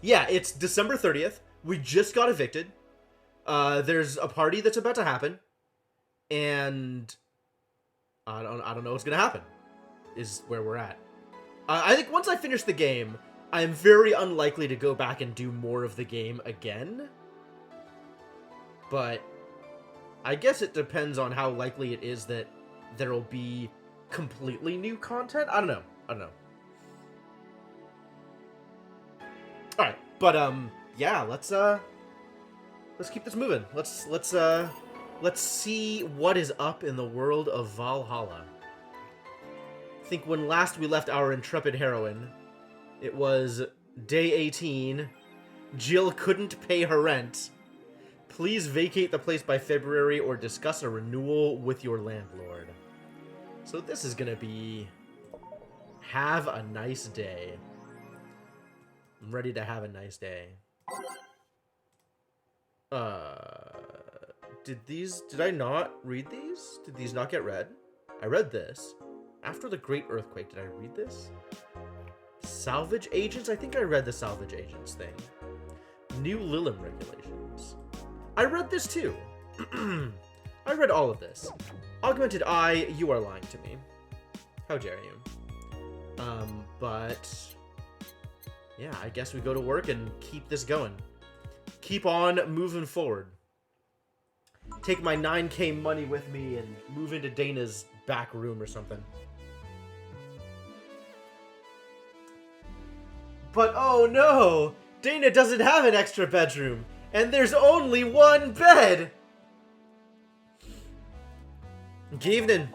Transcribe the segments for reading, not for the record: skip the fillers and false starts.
Yeah, it's December 30th. We just got evicted. There's a party that's about to happen, and I don't know what's gonna happen. Is where we're at. I think once I finish the game, I'm very unlikely to go back and do more of the game again. But I guess it depends on how likely it is that there'll be completely new content. I don't know. All right, but yeah, let's keep this moving. Let's see what is up in the world of Valhalla. I think when last we left our intrepid heroine, it was day 18. Jill couldn't pay her rent. Please vacate the place by February or discuss a renewal with your landlord. So this is gonna be have a nice day. I'm ready to have a nice day. Did I not read these? Did these not get read? I read this. After the Great Earthquake, did I read this? Salvage agents? I think I read the salvage agents thing. New Lilim regulations. I read this too. I read all of this. Augmented Eye, you are lying to me. How dare you? But yeah, I guess we go to work and keep this going. Keep on moving forward. Take my 9K money with me and move into Dana's back room or something. But oh no! Dana doesn't have an extra bedroom, and there's only one bed! Good evening.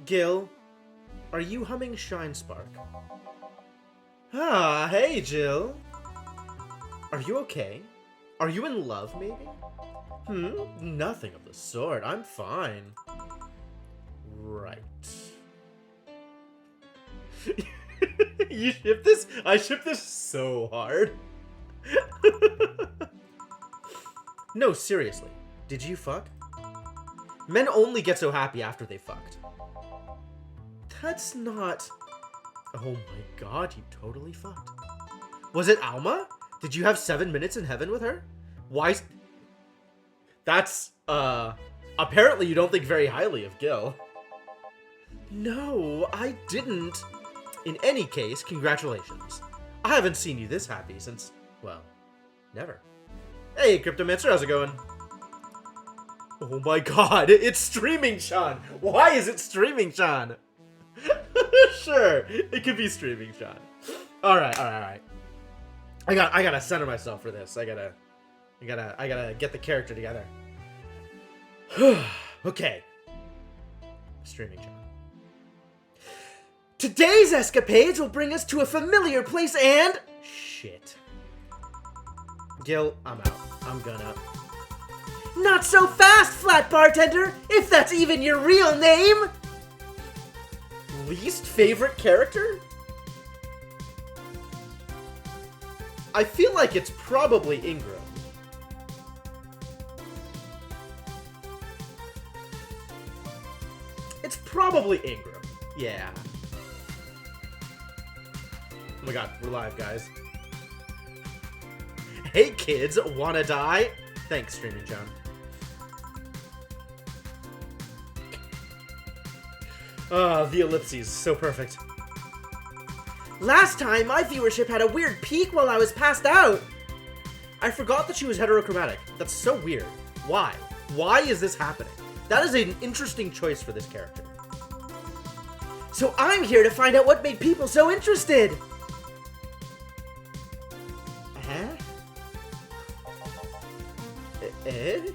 Gil, are you humming Shine Spark? Ah, hey Jill. Are you okay? Are you in love, maybe? Nothing of the sort. I'm fine. Right. You ship this? I ship this so hard. No, seriously. Did you fuck? Men only get so happy after they fucked. That's not... Oh my god, you totally fucked. Was it Alma? Did you have 7 minutes in heaven with her? Why... That's, apparently you don't think very highly of Gil. No, I didn't. In any case, congratulations. I haven't seen you this happy since, well, never. Hey, Cryptomancer, how's it going? Oh my god, it's Streaming Sean! Why is it Streaming Sean? Sure, it could be Streaming Sean. Alright. I gotta center myself for this. I gotta get the character together. Okay. Streaming Sean. Today's escapades will bring us to a familiar place and... Shit. Gil, I'm out. I'm gonna... Not so fast, Flat Bartender! If that's even your real name! Least favorite character? I feel like it's probably Ingram. It's probably Ingram. Yeah. Oh my god, we're live, guys. Hey kids, wanna die? Thanks, Streaming John. The ellipses, so perfect. Last time, my viewership had a weird peak while I was passed out. I forgot that she was heterochromatic. That's so weird. Why? Why is this happening? That is an interesting choice for this character. So I'm here to find out what made people so interested. Huh? Ed?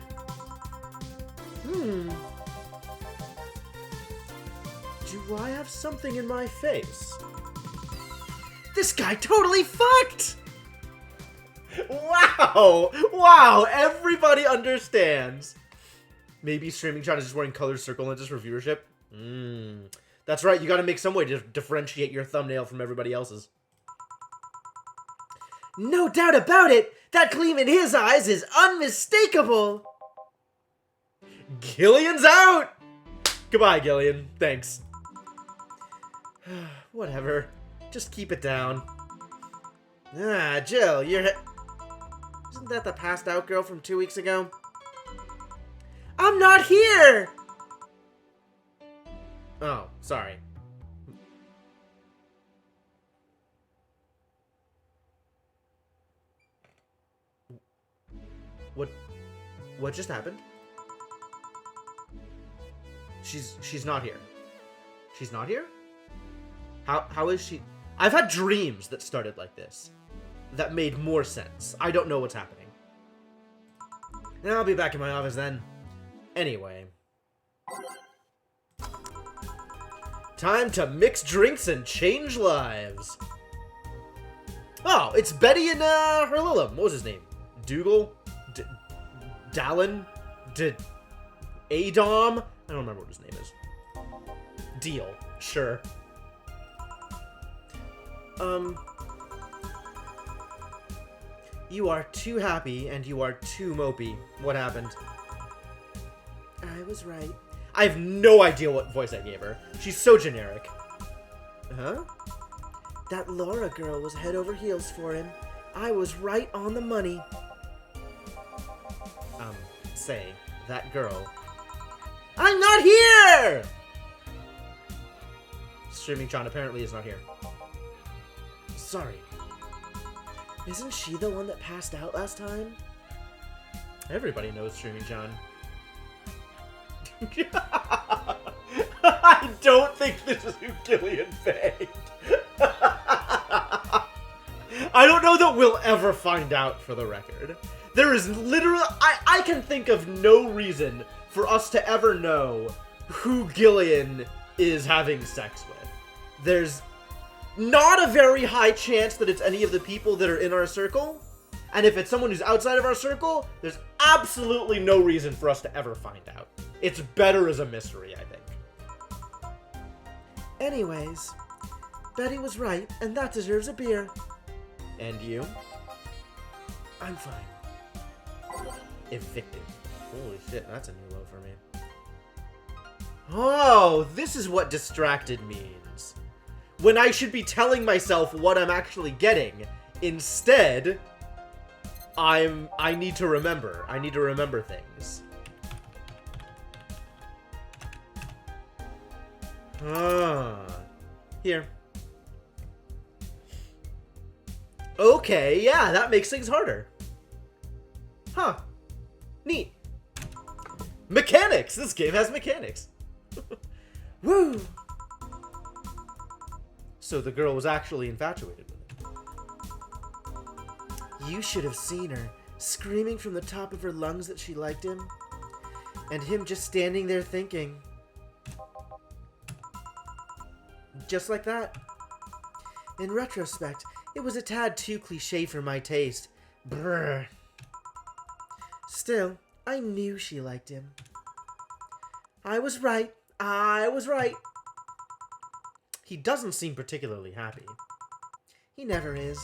Do I have something in my face? This guy totally fucked! Wow! Wow! Everybody understands. Maybe Streaming Chat is just wearing colored circle lenses for viewership? That's right, you gotta make some way to differentiate your thumbnail from everybody else's. No doubt about it! That gleam in his eyes is unmistakable! Gillian's out! Goodbye, Gillian. Thanks. Whatever. Just keep it down. Ah, Jill, you're... Isn't that the passed out girl from 2 weeks ago? I'm not here! Oh, sorry. What just happened? She's not here. She's not here? How is she? I've had dreams that started like this. That made more sense. I don't know what's happening. I'll be back in my office then. Anyway. Time to mix drinks and change lives. Oh, it's Betty and Herlillum. What was his name? Dougal? Dallin? Adom? I don't remember what his name is. Deal. Sure. You are too happy and you are too mopey. What happened? I was right. I have no idea what voice I gave her. She's so generic. Huh? That Laura girl was head over heels for him. I was right on the money. Say, that girl... I'm not here! Streaming John apparently is not here. Sorry. Isn't she the one that passed out last time? Everybody knows Streaming John. I don't think this is who Gillian begged. I don't know that we'll ever find out, for the record. There is literally... I can think of no reason for us to ever know who Gillian is having sex with. There's not a very high chance that it's any of the people that are in our circle. And if it's someone who's outside of our circle, there's absolutely no reason for us to ever find out. It's better as a mystery, I think. Anyways, Betty was right, and that deserves a beer. And you? I'm fine. Evicted. Holy shit, that's a new low for me. Oh, this is what distracted means. When I should be telling myself what I'm actually getting. Instead, I need to remember. I need to remember things. Ah. Here. Okay, yeah, that makes things harder. Huh. Neat. Mechanics! This game has mechanics. Woo! So the girl was actually infatuated with him. You should have seen her, screaming from the top of her lungs that she liked him. And him just standing there thinking. Just like that. In retrospect, it was a tad too cliché for my taste. Brr. Still, I knew she liked him. I was right. I was right. He doesn't seem particularly happy. He never is.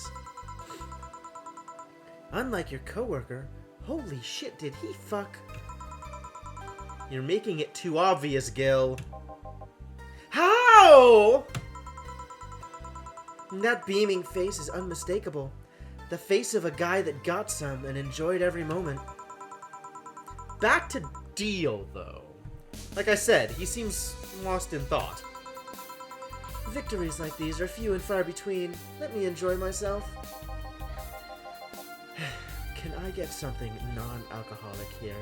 Unlike your coworker, holy shit, did he fuck? You're making it too obvious, Gil. How? That beaming face is unmistakable. The face of a guy that got some and enjoyed every moment. Back to Deal, though. Like I said, he seems lost in thought. Victories like these are few and far between. Let me enjoy myself. Can I get something non-alcoholic here?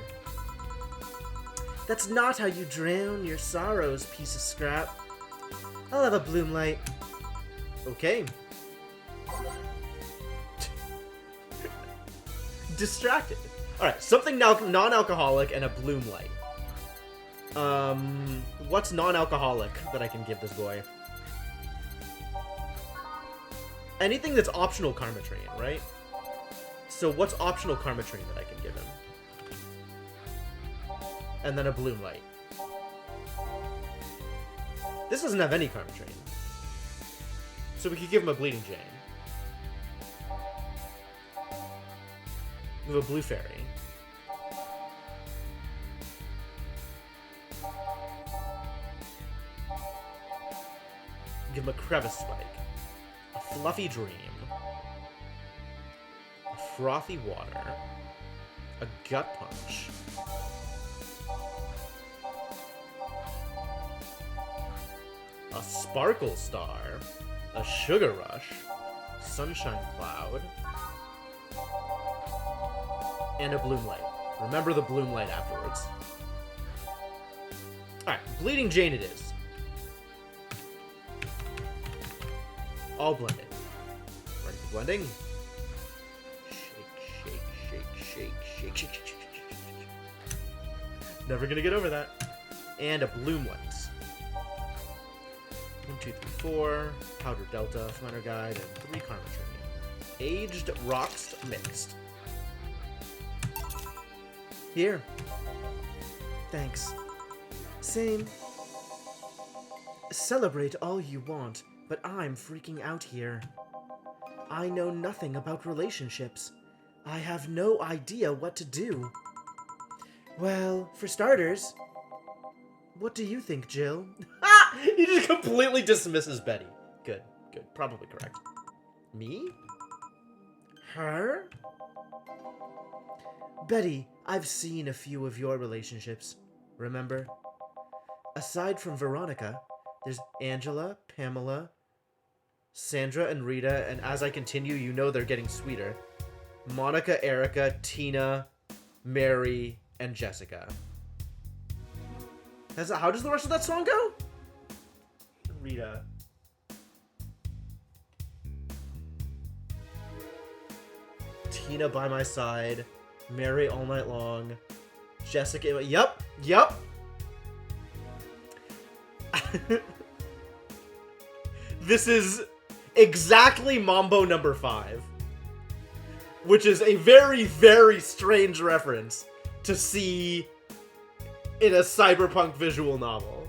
That's not how you drown your sorrows, piece of scrap. I'll have a Bloom Light. Okay. Distracted. Alright, something non-alcoholic and a Bloom Light. What's non-alcoholic that I can give this boy? Anything that's optional Karma Train, right? So what's optional Karma Train that I can give him? And then a Bloom Light. This doesn't have any Karma Train. So we could give him a Bleeding Jane. We have a Blue Fairy. Give him a crevice spike. A fluffy dream. A frothy water. A gut punch. A sparkle star. A sugar rush. Sunshine cloud. And a bloom light. Remember the bloom light afterwards. Alright, Bleeding Jane it is. All blended. Ready for blending? Shake, shake, shake, shake, shake, shake, shake, shake, shake. Never gonna get over that. And a bloom light. 1, 2, 3, 4. Powder Delta, Minor Guide, and 3 Karma Tree. Aged Rocks Mixed. Here. Thanks. Same. Celebrate all you want, but I'm freaking out here. I know nothing about relationships. I have no idea what to do. Well, for starters, what do you think, Jill? Ah! He just completely dismisses Betty. Good, good. Probably correct. Me? Her? Betty, I've seen a few of your relationships. Remember? Aside from Veronica, there's Angela, Pamela, Sandra, and Rita, and as I continue, you know they're getting sweeter. Monica, Erica, Tina, Mary, and Jessica. How does the rest of that song go? Rita. Tina by my side. Mary all night long. Jessica. Yup. Yup. This is exactly Mambo number 5. Which is a very, very strange reference to see in a cyberpunk visual novel.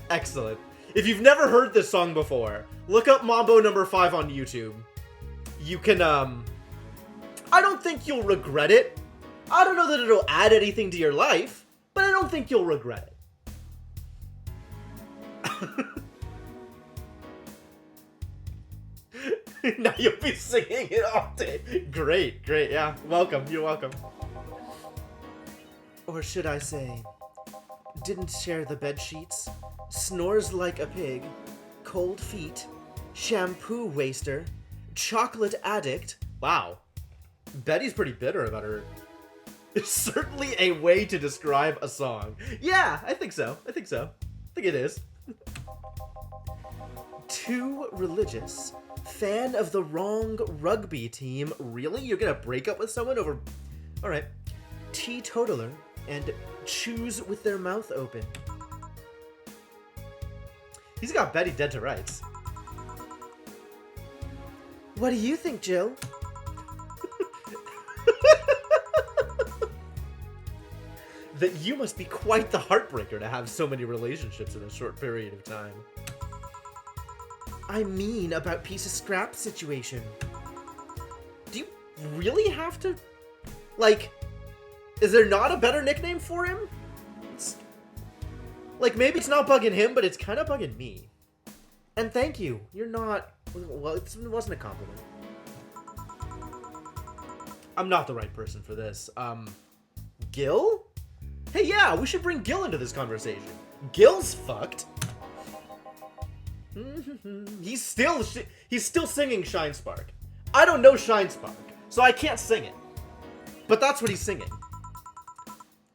Excellent. If you've never heard this song before, look up Mambo number 5 on YouTube. You can, I don't think you'll regret it. I don't know that it'll add anything to your life, but I don't think you'll regret it. Now you'll be singing it all day. Great, great, yeah. Welcome, you're welcome. Or should I say, didn't share the bed sheets, snores like a pig, cold feet, shampoo waster, chocolate addict. Wow. Betty's pretty bitter about her. It's certainly a way to describe a song. Yeah, I think so. I think it is. Too religious. Fan of the wrong rugby team. Really? You're gonna break up with someone over... Alright. Teetotaler and chews with their mouth open. He's got Betty dead to rights. What do you think, Jill? That you must be quite the heartbreaker to have so many relationships in a short period of time. I mean about piece of scrap situation. Do you really have to... Like, is there not a better nickname for him? Like, maybe it's not bugging him, but it's kind of bugging me. And thank you. You're not... Well, it wasn't a compliment. I'm not the right person for this. Gil? Hey, yeah, we should bring Gil into this conversation. Gil's fucked. He's still singing Shine Spark. I don't know Shine Spark, so I can't sing it. But that's what he's singing.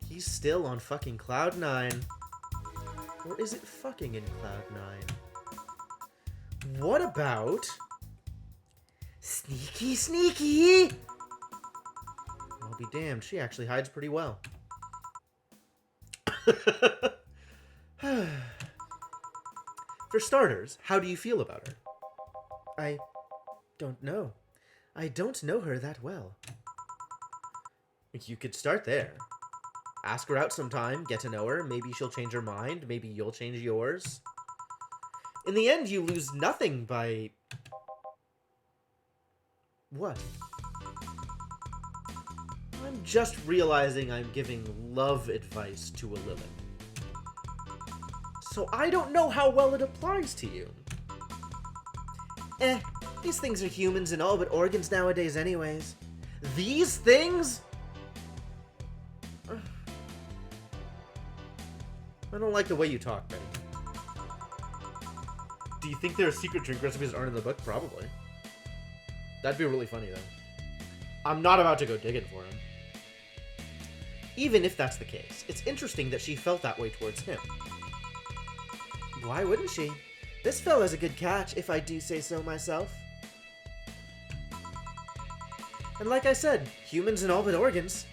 He's still on fucking Cloud 9. Or is it fucking in Cloud 9? What about... Sneaky, sneaky! I'll be damned, she actually hides pretty well. For starters, how do you feel about her? I don't know. I don't know her that well. You could start there. Ask her out sometime, get to know her, maybe she'll change her mind, maybe you'll change yours. In the end, you lose nothing by... What? I'm just realizing I'm giving love advice to a Lilith. So I don't know how well it applies to you. These things are humans and all but organs nowadays anyways. These things? I don't like the way you talk, Betty. Do you think there are secret drink recipes that aren't in the book? Probably. That'd be really funny, though. I'm not about to go digging for him. Even if that's the case, it's interesting that she felt that way towards him. Why wouldn't she? This fella's a good catch, if I do say so myself. And like I said, humans and all but organs.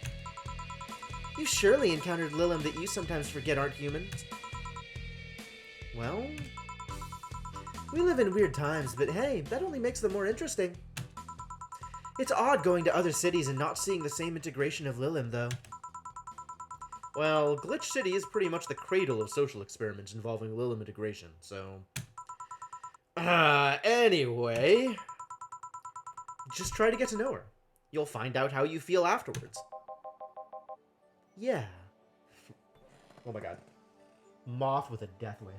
You surely encountered Lilim that you sometimes forget aren't humans. Well, we live in weird times, but hey, that only makes them more interesting. It's odd going to other cities and not seeing the same integration of Lilim, though. Well, Glitch City is pretty much the cradle of social experiments involving Lilim integration, so... Anyway... Just try to get to know her. You'll find out how you feel afterwards. Yeah. Oh my god. Moth with a death wish.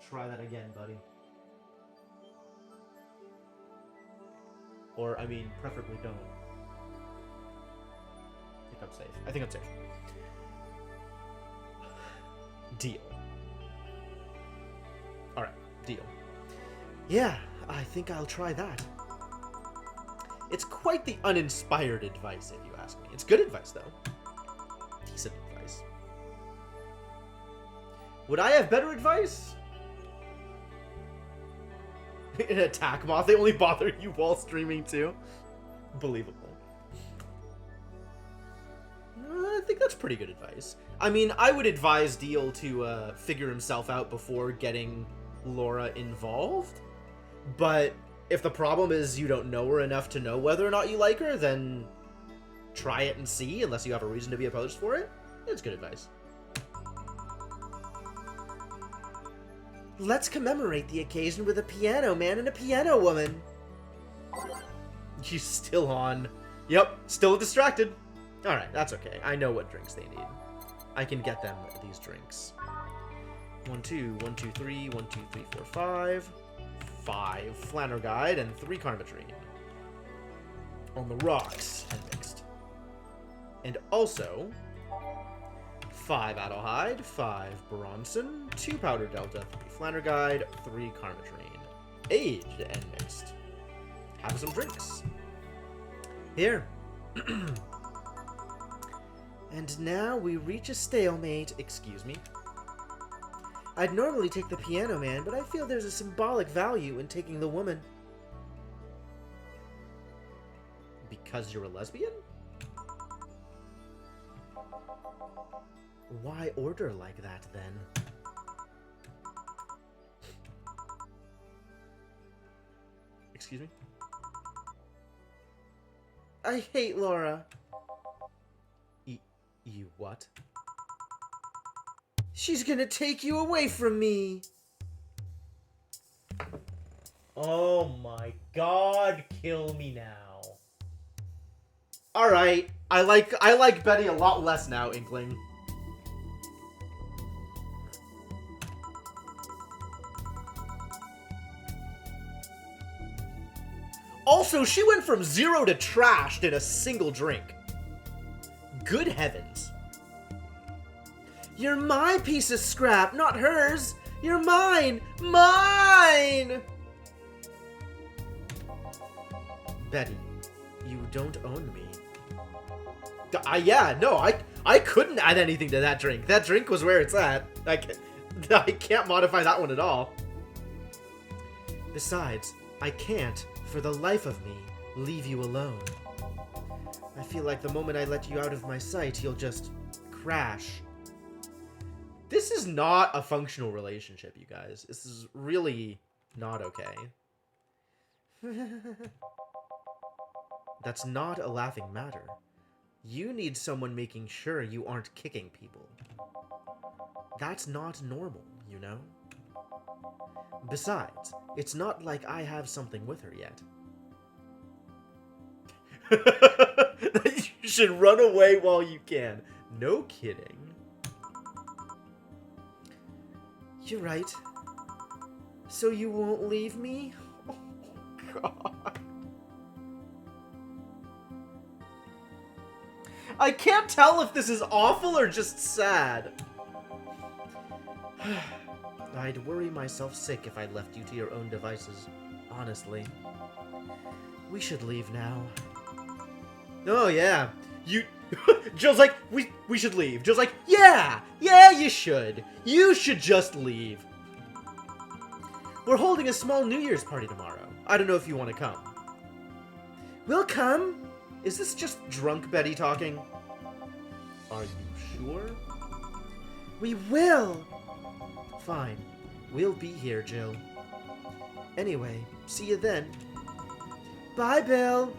Try that again, buddy. Or, I mean, preferably don't. I think I'm safe. I think I'm safe. Deal. Alright, deal. Yeah, I think I'll try that. It's quite the uninspired advice, if you ask me. It's good advice, though. Decent advice. Would I have better advice? An attack moth, they only bother you while streaming, too? Believable. I think that's pretty good advice. I mean, I would advise Deal to figure himself out before getting Laura involved. But if the problem is you don't know her enough to know whether or not you like her, then try it and see, unless you have a reason to be opposed for it. It's good advice. Let's commemorate the occasion with a piano man and a piano woman. You still on? Yep, still distracted. Alright, that's okay. I know what drinks they need. I can get them these drinks. 1, 2, 1, 2, 3, 1, 2, 3, 4, 5. 5 Flanner Guide and 3 Karmatrine. On the rocks and mixed. And also 5 Adelheid, 5 Bronson, 2 Powder Delta, 3 Flanner Guide, 3 Karmatrine. Aged and mixed. Have some drinks. Here. And now we reach a stalemate. Excuse me. I'd normally take the piano man, but I feel there's a symbolic value in taking the woman. Because you're a lesbian? Why order like that, then? Excuse me? I hate Laura. You what? She's gonna take you away from me. Oh my god, kill me now. Alright, I like Betty a lot less now, Inkling. Also, she went from 0 to trashed in a single drink. Good heavens. You're my piece of scrap, not hers. You're mine. Mine! Betty, you don't own me. Yeah, no, I couldn't add anything to that drink. That drink was where it's at. I can't modify that one at all. Besides, I can't, for the life of me, leave you alone. I feel like the moment I let you out of my sight, you'll just crash. This is not a functional relationship, you guys. This is really not okay. That's not a laughing matter. You need someone making sure you aren't kicking people. That's not normal, you know? Besides, it's not like I have something with her yet. You should run away while you can. No kidding. You're right. So you won't leave me? Oh, God. I can't tell if this is awful or just sad. I'd worry myself sick if I left you to your own devices, honestly. We should leave now. Oh, yeah. Jill's like, we should leave. Jill's like, yeah, you should. You should just leave. We're holding a small New Year's party tomorrow. I don't know if you want to come. We'll come. Is this just drunk Betty talking? Are you sure? We will. Fine. We'll be here, Jill. Anyway, see you then. Bye, Bill.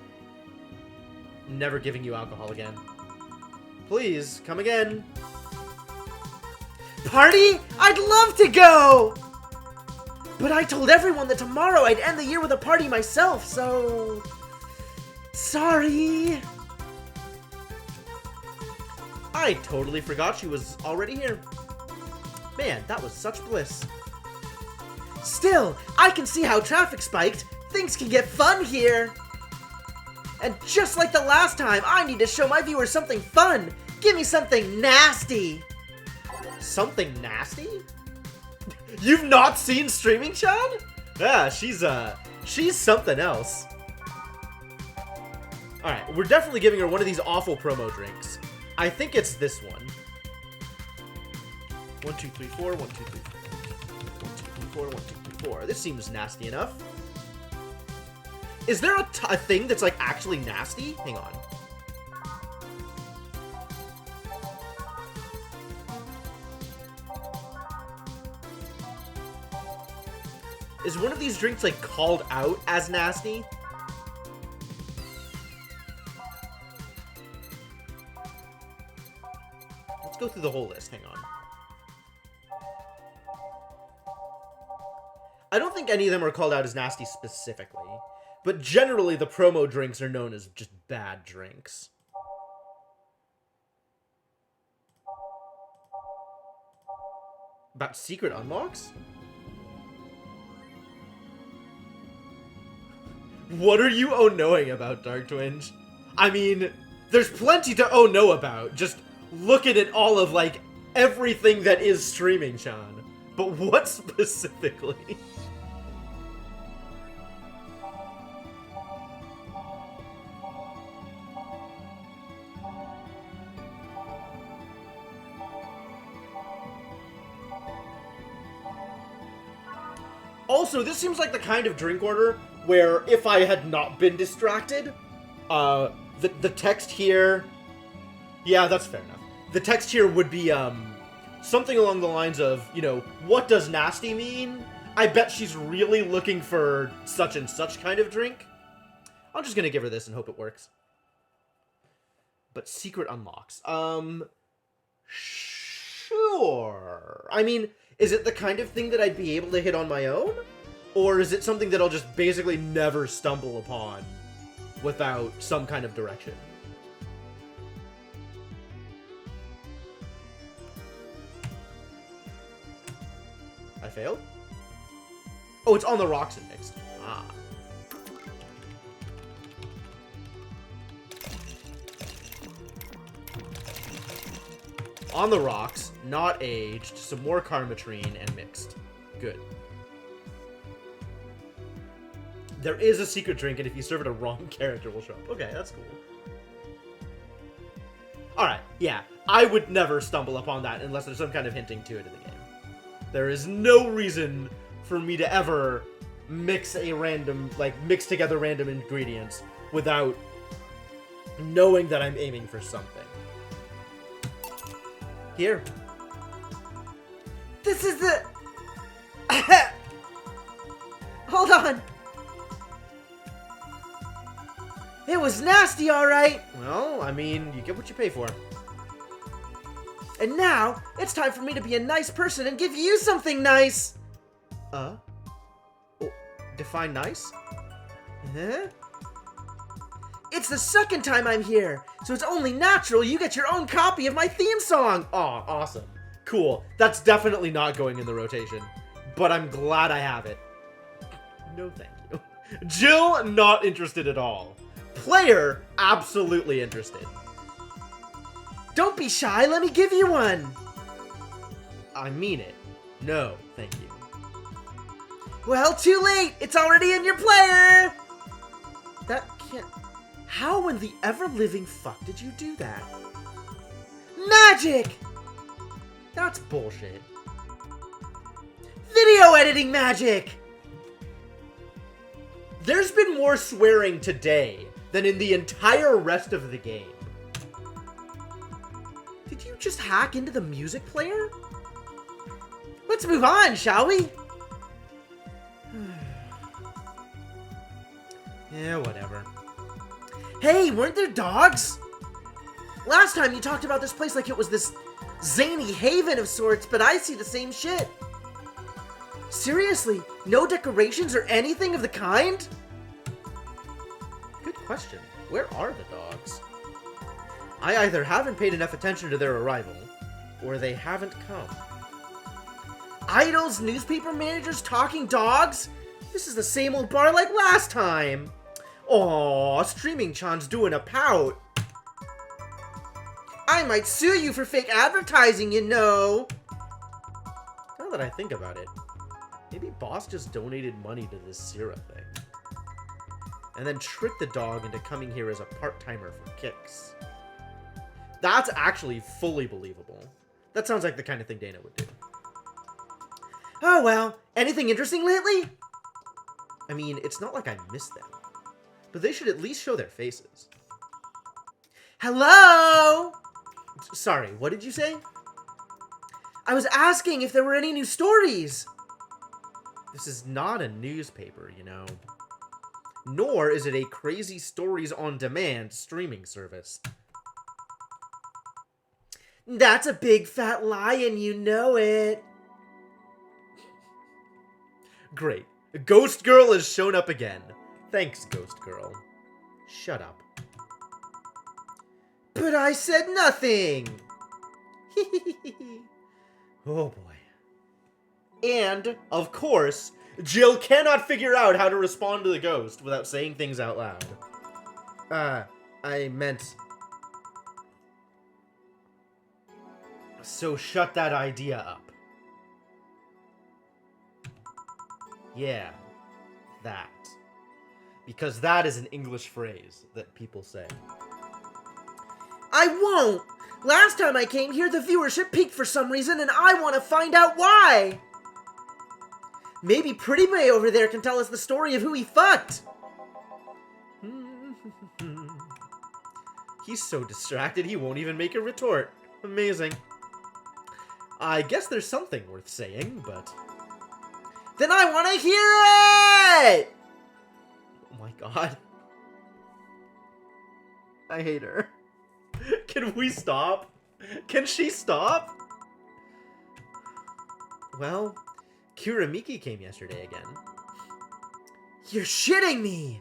Never giving you alcohol again. Please, come again. Party? I'd love to go! But I told everyone that tomorrow I'd end the year with a party myself, so... Sorry. I totally forgot she was already here. Man, that was such bliss. Still, I can see how traffic spiked. Things can get fun here. And just like the last time, I need to show my viewers something fun. Give me something nasty. Something nasty? You've not seen Streaming Chan? Yeah, she's something else. Alright, we're definitely giving her one of these awful promo drinks. I think it's this one. 1, 2, 3, 4, 1, 2, 3, 4. 1, 2, 3, 4, 1, 2, 3, 4. This seems nasty enough. Is there a thing that's, like, actually nasty? Hang on. Is one of these drinks, like, called out as nasty? Let's go through the whole list. Hang on. I don't think any of them are called out as nasty specifically. But generally, the promo drinks are known as just bad drinks. About secret unlocks? What are you oh-knowing about, Dark Twinge? I mean, there's plenty to oh-know about. Just looking at all of, like, everything that is Streaming Chan. But what specifically? Also, this seems like the kind of drink order where if I had not been distracted, the text here... Yeah, that's fair enough. The text here would be, something along the lines of, you know, what does nasty mean? I bet she's really looking for such and such kind of drink. I'm just gonna give her this and hope it works. But secret unlocks. Sure. I mean... Is it the kind of thing that I'd be able to hit on my own? Or is it something that I'll just basically never stumble upon without some kind of direction? I failed? Oh, it's on the rocks and mixed. Ah. On the rocks, not aged, some more Karmatrine, and mixed. Good. There is a secret drink, and if you serve it a wrong character, will show up. Okay, that's cool. Alright, yeah. I would never stumble upon that unless there's some kind of hinting to it in the game. There is no reason for me to ever mix together random ingredients without knowing that I'm aiming for something. Here. This is the... Hold on. It was nasty, alright. Well, I mean, you get what you pay for. And now, it's time for me to be a nice person and give you something nice. Oh, define nice? Huh? It's the second time I'm here, so it's only natural you get your own copy of my theme song. Aw, awesome. Cool. That's definitely not going in the rotation. But I'm glad I have it. No thank you. Jill, not interested at all. Player, absolutely interested. Don't be shy, let me give you one. I mean it. No, thank you. Well, too late. It's already in your player. That can't... How in the ever-living fuck did you do that? Magic! That's bullshit. Video editing magic! There's been more swearing today than in the entire rest of the game. Did you just hack into the music player? Let's move on, shall we? Yeah, whatever. Hey, weren't there dogs? Last time you talked about this place like it was this zany haven of sorts, but I see the same shit. Seriously, no decorations or anything of the kind? Good question. Where are the dogs? I either haven't paid enough attention to their arrival, or they haven't come. Idols, newspaper managers, talking dogs? This is the same old bar like last time. Aww, Streaming Chan's doing a pout. I might sue you for fake advertising, you know. Now that I think about it, maybe Boss just donated money to this Syrah thing. And then tricked the dog into coming here as a part-timer for kicks. That's actually fully believable. That sounds like the kind of thing Dana would do. Oh well, anything interesting lately? I mean, it's not like I missed them. But they should at least show their faces. Hello? Sorry, what did you say? I was asking if there were any new stories. This is not a newspaper, you know. Nor is it a crazy stories on demand streaming service. That's a big fat lie and you know it. Great. Ghost Girl has shown up again. Thanks, Ghost Girl. Shut up. But I said nothing. Oh boy. And, of course, Jill cannot figure out how to respond to the ghost without saying things out loud. I meant... So shut that idea up. Yeah, that. Because that is an English phrase that people say. I won't! Last time I came here, the viewership peaked for some reason, and I want to find out why! Maybe Pretty Boy over there can tell us the story of who he fucked! He's so distracted he won't even make a retort. Amazing. I guess there's something worth saying, but... Then I want to hear it! Oh my god. I hate her. Can we stop? Can she stop? Well, Kuramiki came yesterday again. You're shitting me!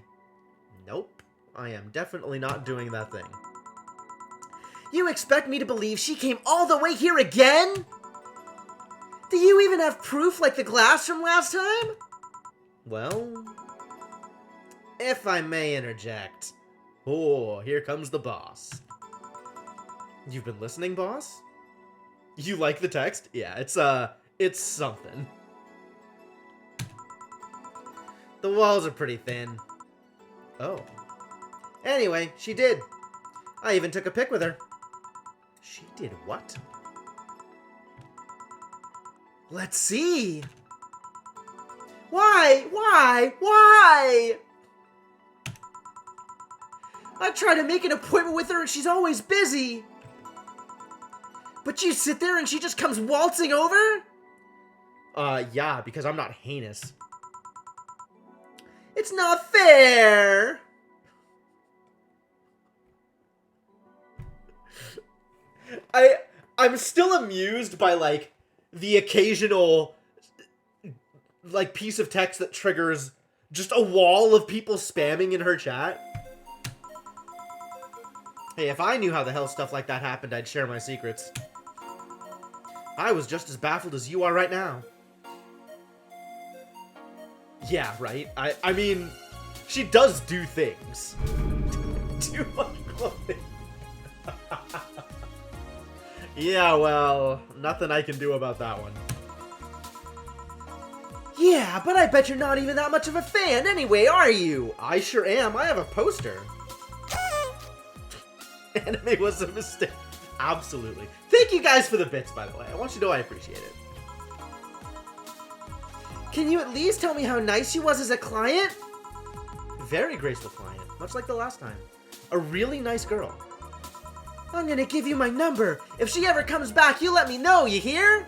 Nope. I am definitely not doing that thing. You expect me to believe she came all the way here again? Do you even have proof like the glass from last time? Well, if I may interject. Oh, here comes the boss. You've been listening, boss? You like the text? Yeah, it's something. The walls are pretty thin. Oh. Anyway, she did. I even took a pic with her. She did what? Let's see. Why? I try to make an appointment with her and she's always busy. But you sit there and she just comes waltzing over? Yeah, because I'm not heinous. It's not fair. I'm still amused by, like, the occasional, like, piece of text that triggers just a wall of people spamming in her chat. Hey, if I knew how the hell stuff like that happened, I'd share my secrets. I was just as baffled as you are right now. Yeah, right? I mean, she does do things. Too much clothing. Yeah, well, nothing I can do about that one. Yeah, but I bet you're not even that much of a fan anyway, are you? I sure am. I have a poster. Anime was a mistake. Absolutely. Thank you guys for the bits, by the way. I want you to know I appreciate it. Can you at least tell me how nice she was as a client? Very graceful client, much like the last time. A really nice girl. I'm gonna give you my number. If she ever comes back, you let me know, you hear?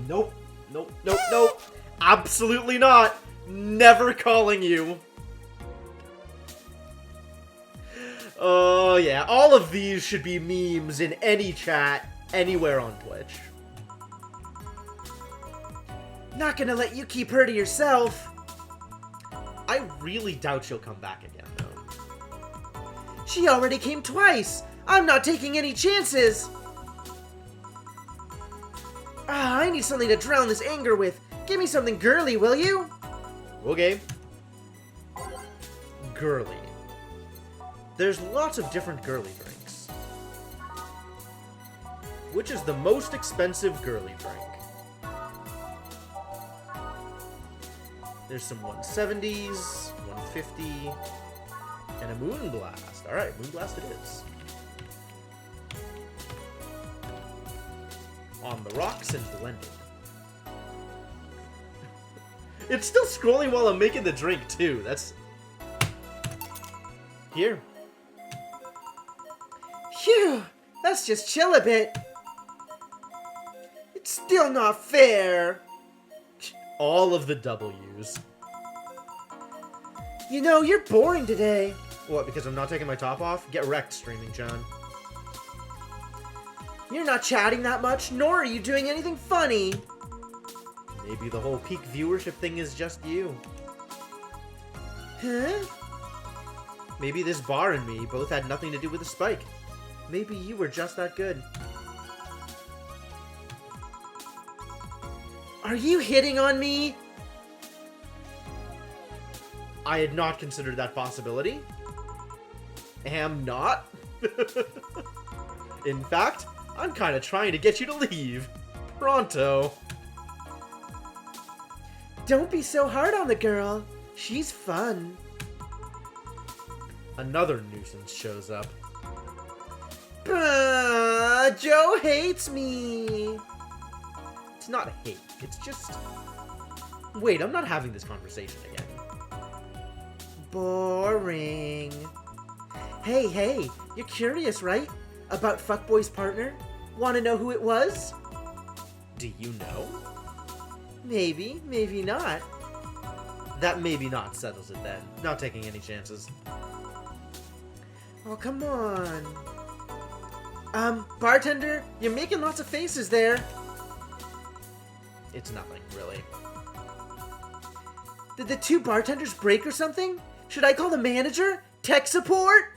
Nope. Nope. Nope. Nope. Absolutely not. Never calling you. Oh, yeah. All of these should be memes in any chat, anywhere on Twitch. Not gonna let you keep her to yourself. I really doubt she'll come back again, though. She already came twice. I'm not taking any chances. I need something to drown this anger with. Give me something girly, will you? Okay. Girly. There's lots of different girly drinks. Which is the most expensive girly drink? There's some 170s, 150, and a Moonblast. Alright, Moonblast it is. On the rocks and blended. It's still scrolling while I'm making the drink, too. That's... Here. Phew, let's just chill a bit. It's still not fair. All of the W's. You know, you're boring today. What, because I'm not taking my top off? Get wrecked, Streaming John. You're not chatting that much, nor are you doing anything funny. Maybe the whole peak viewership thing is just you. Huh? Maybe this bar and me both had nothing to do with the spike. Maybe you were just that good. Are you hitting on me? I had not considered that possibility. Am not. In fact, I'm kind of trying to get you to leave. Pronto. Don't be so hard on the girl. She's fun. Another nuisance shows up. Joe hates me. It's not hate, it's just... Wait, I'm not having this conversation again. Boring. Hey, you're curious, right? About Fuckboy's partner? Want to know who it was? Do you know? Maybe, maybe not. That maybe not settles it then. Not taking any chances. Oh, come on. Bartender, you're making lots of faces there. It's nothing, really. Did the two bartenders break or something? Should I call the manager? Tech support?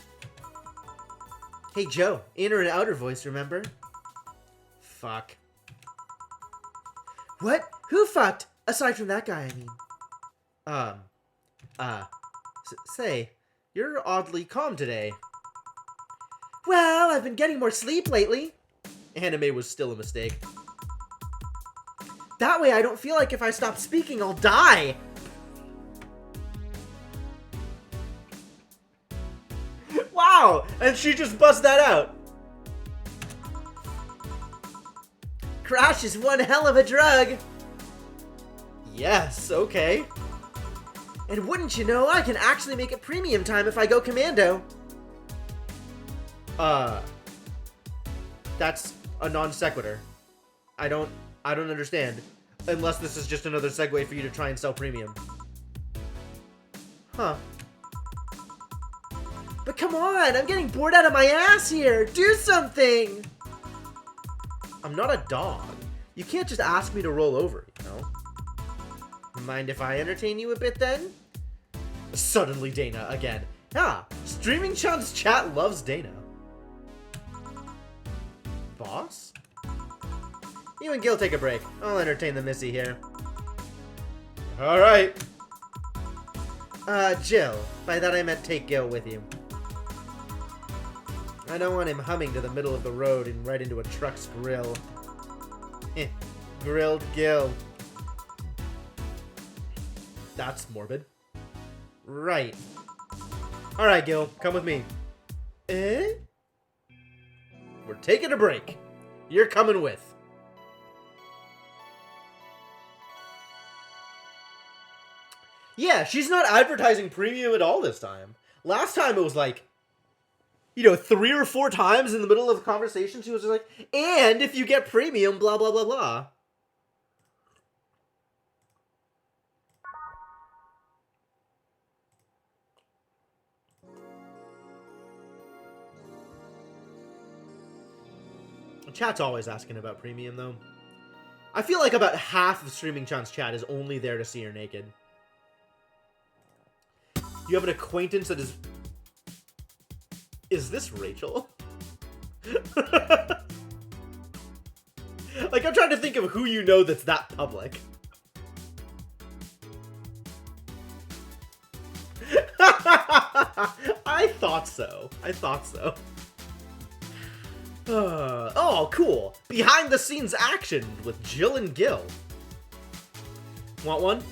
Hey, Joe. Inner and outer voice, remember? Fuck. What? Who fucked? Aside from that guy, I mean. Say, you're oddly calm today. Well, I've been getting more sleep lately. Anime was still a mistake. That way I don't feel like if I stop speaking, I'll die. Wow! And she just bust that out. Crash is one hell of a drug. Yes, okay. And wouldn't you know, I can actually make it premium time if I go commando. That's a non sequitur. I don't understand. Unless this is just another segue for you to try and sell premium. Huh. But come on, I'm getting bored out of my ass here. Do something. I'm not a dog. You can't just ask me to roll over, you know? Mind if I entertain you a bit then? Suddenly Dana again. Ah, Streaming Chun's chat loves Dana. boss? You and Gil take a break. I'll entertain the Missy here. Alright. Jill. By that I meant take Gil with you. I don't want him humming to the middle of the road and right into a truck's grill. Grilled Gil. That's morbid. Right. Alright, Gil. Come with me. Eh? We're taking a break. You're coming with. Yeah, she's not advertising premium at all this time. Last time it was like, 3 or 4 times in the middle of the conversation, she was just like, and if you get premium, blah, blah, blah, blah. Chat's always asking about premium, though. I feel like about half of Streaming Chan's chat is only there to see her naked. You have an acquaintance that is... Is this Rachel? Like, I'm trying to think of who you know that's that public. I thought so. Oh, cool. Behind the scenes action with Jill and Gil. Want one?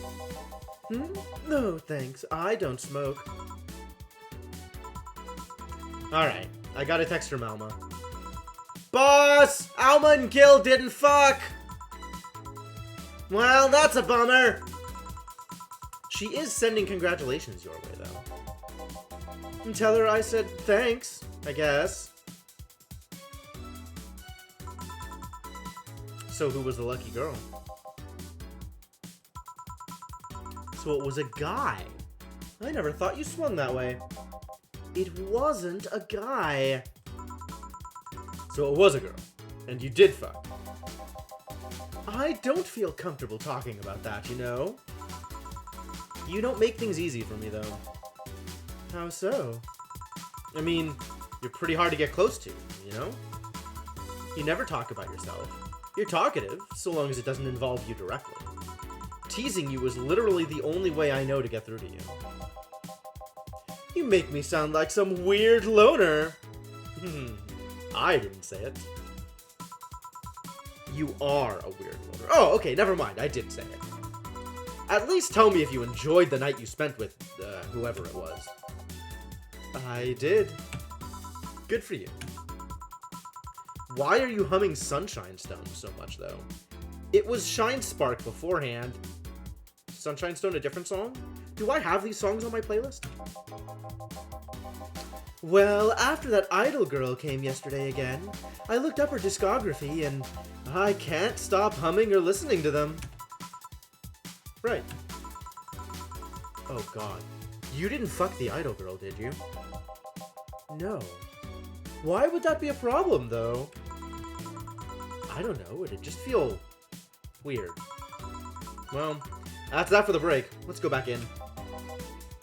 No, thanks. I don't smoke. Alright. I gotta text from Alma. Boss! Alma and Gil didn't fuck! Well, that's a bummer. She is sending congratulations your way, though. And tell her I said thanks, I guess. So who was the lucky girl? So it was a guy. I never thought you swung that way. It wasn't a guy. So it was a girl. And you did fuck. I don't feel comfortable talking about that, you know? You don't make things easy for me, though. How so? I mean, you're pretty hard to get close to, you know? You never talk about yourself. You're talkative, so long as it doesn't involve you directly. Teasing you is literally the only way I know to get through to you. You make me sound like some weird loner. I didn't say it. You are a weird loner. Oh, okay, never mind. I did say it. At least tell me if you enjoyed the night you spent with whoever it was. I did. Good for you. Why are you humming Sunshine Stone so much, though? It was Shine Spark beforehand. Sunshine Stone a different song? Do I have these songs on my playlist? Well, after that idol girl came yesterday again, I looked up her discography and I can't stop humming or listening to them. Right. Oh god. You didn't fuck the idol girl, did you? No. Why would that be a problem, though? I don't know, it'd just feel weird. Well, that's that for the break. Let's go back in.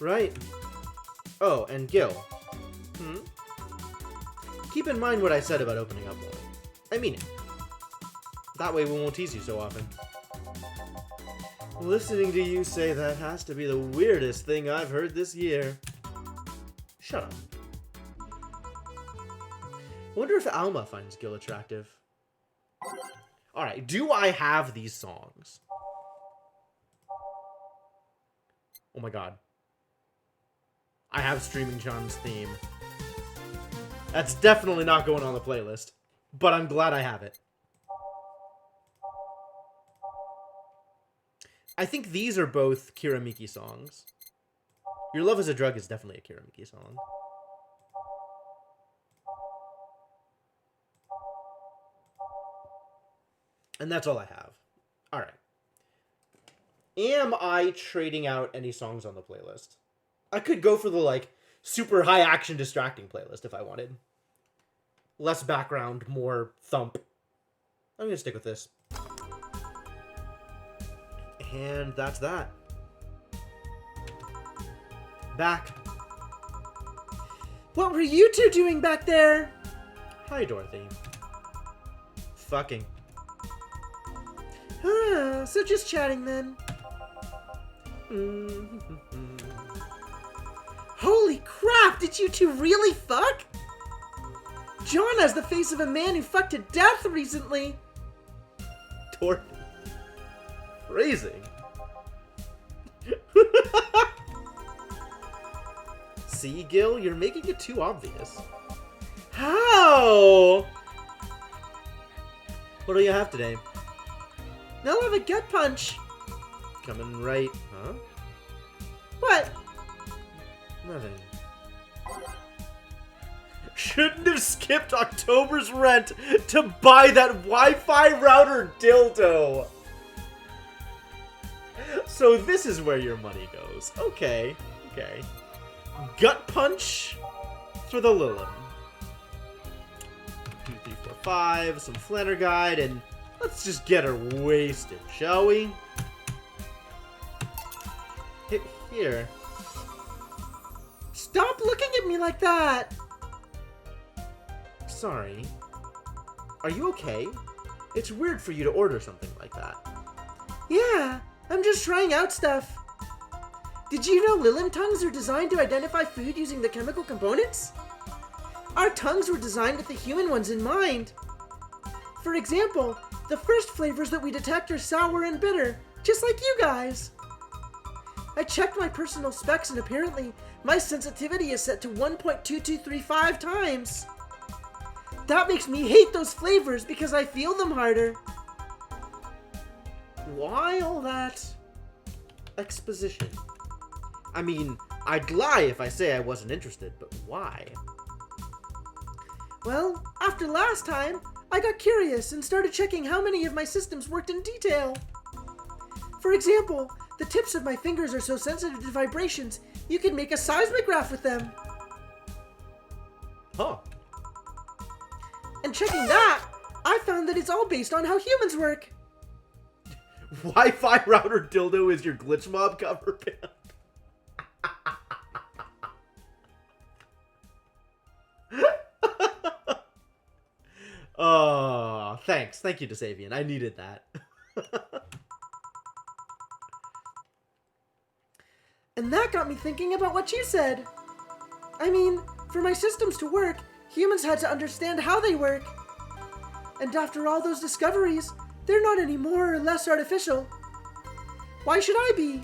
Right. Oh, and Gil. Keep in mind what I said about opening up more. I mean it. That way we won't tease you so often. Listening to you say that has to be the weirdest thing I've heard this year. Shut up. Wonder if Alma finds Gil attractive. Alright, do I have these songs? Oh my god. I have Streaming John's theme. That's definitely not going on the playlist, but I'm glad I have it. I think these are both Kiramiki songs. Your Love is a Drug is definitely a Kiramiki song. And that's all I have. Alright. Am I trading out any songs on the playlist? I could go for the, like, super high action distracting playlist if I wanted. Less background, more thump. I'm gonna stick with this. And that's that. Back. What were you two doing back there? Hi, Dorothy. fucking. So just chatting then. Holy crap, did you two really fuck? John has the face of a man who fucked to death recently. Dorothy. Phrasing. See, Gil, you're making it too obvious. How? What do you have today? I'll have a gut punch. Coming right, huh? What? Nothing. Shouldn't have skipped October's rent to buy that Wi-Fi router dildo. So this is where your money goes. Okay, okay. Gut punch for the Lilith. 2, 3, 4, 5, some Flanner guide, and let's just get her wasted, shall we? Hit here. Stop looking at me like that! Sorry. Are you okay? It's weird for you to order something like that. Yeah, I'm just trying out stuff. Did you know Lilin tongues are designed to identify food using the chemical components? Our tongues were designed with the human ones in mind. For example, the first flavors that we detect are sour and bitter, just like you guys. I checked my personal specs and apparently my sensitivity is set to 1.2235 times. That makes me hate those flavors because I feel them harder. Why all that exposition? I mean, I'd lie if I say I wasn't interested, but why? Well, after last time, I got curious and started checking how many of my systems worked in detail. For example, the tips of my fingers are so sensitive to vibrations, you can make a seismograph with them. Huh. And checking that, I found that it's all based on how humans work. Wi-Fi router dildo is your glitch mob cover band. Oh, thanks. Thank you, Desavian. I needed that. And that got me thinking about what you said. I mean, for my systems to work, humans had to understand how they work. And after all those discoveries, they're not any more or less artificial. Why should I be?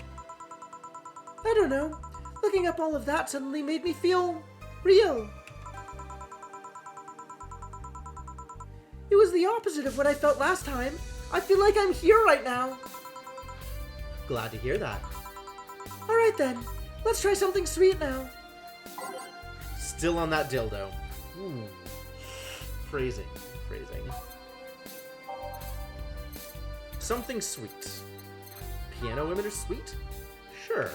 I don't know. Looking up all of that suddenly made me feel real. It was the opposite of what I felt last time. I feel like I'm here right now. Glad to hear that. Alright then, let's try something sweet now. Still on that dildo. Ooh. Phrasing. Something sweet. Piano women are sweet? Sure.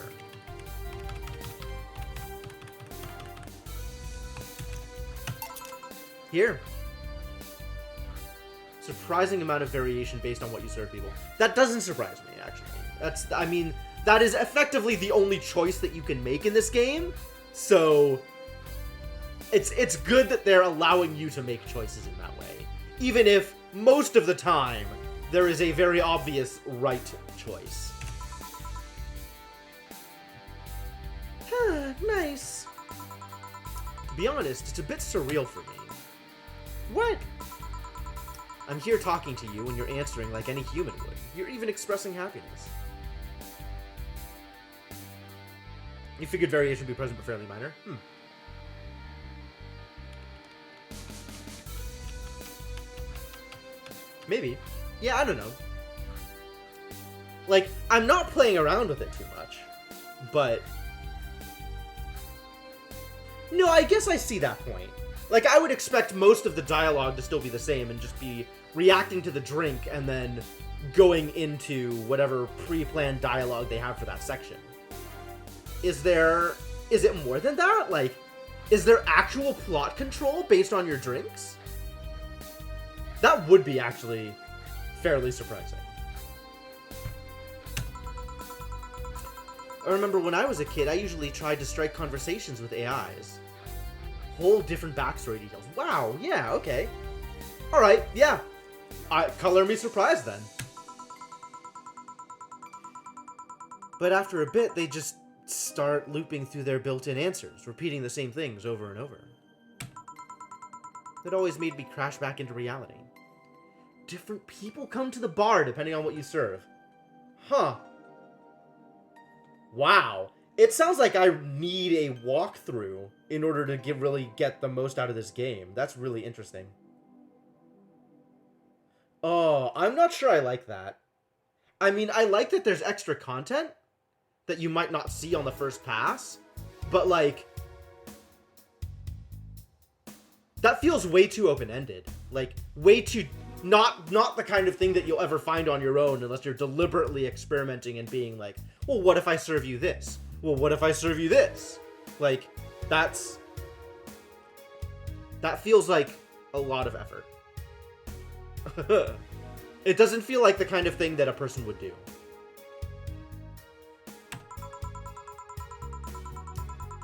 Here. Surprising amount of variation based on what you serve people. That doesn't surprise me, actually. That is effectively the only choice that you can make in this game. So it's good that they're allowing you to make choices in that way. Even if most of the time there is a very obvious right choice. Nice. To be honest, it's a bit surreal for me. What? I'm here talking to you and you're answering like any human would. You're even expressing happiness. You figured variation would be present but fairly minor? Maybe. Yeah, I don't know. Like, I'm not playing around with it too much, but... No, I guess I see that point. Like, I would expect most of the dialogue to still be the same and just be reacting to the drink and then going into whatever pre-planned dialogue they have for that section. Is it more than that? Like, is there actual plot control based on your drinks? That would be actually fairly surprising. I remember when I was a kid, I usually tried to strike conversations with AIs. Whole different backstory details. Wow, yeah, okay. Alright, yeah. Color me surprised then. But after a bit, they just start looping through their built-in answers, repeating the same things over and over. That always made me crash back into reality. Different people come to the bar depending on what you serve. Huh. Wow. It sounds like I need a walkthrough in order to really get the most out of this game. That's really interesting. Oh, I'm not sure I like that. I mean, I like that there's extra content that you might not see on the first pass, but like, that feels way too open-ended. Like, way too, not the kind of thing that you'll ever find on your own unless you're deliberately experimenting and being like, well, what if I serve you this? Well, what if I serve you this? Like, that feels like a lot of effort. It doesn't feel like the kind of thing that a person would do.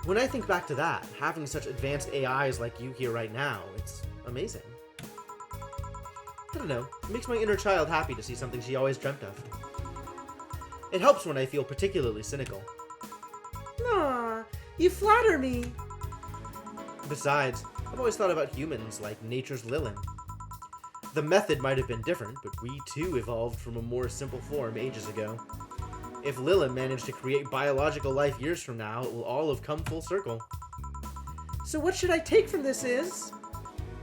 When I think back to that, having such advanced AIs like you here right now, it's amazing. I don't know, it makes my inner child happy to see something she always dreamt of. It helps when I feel particularly cynical. Aw, you flatter me. Besides, I've always thought about humans like nature's Lilin. The method might have been different, but we too evolved from a more simple form ages ago. If Lilin managed to create biological life years from now, it will all have come full circle. So what should I take from this is?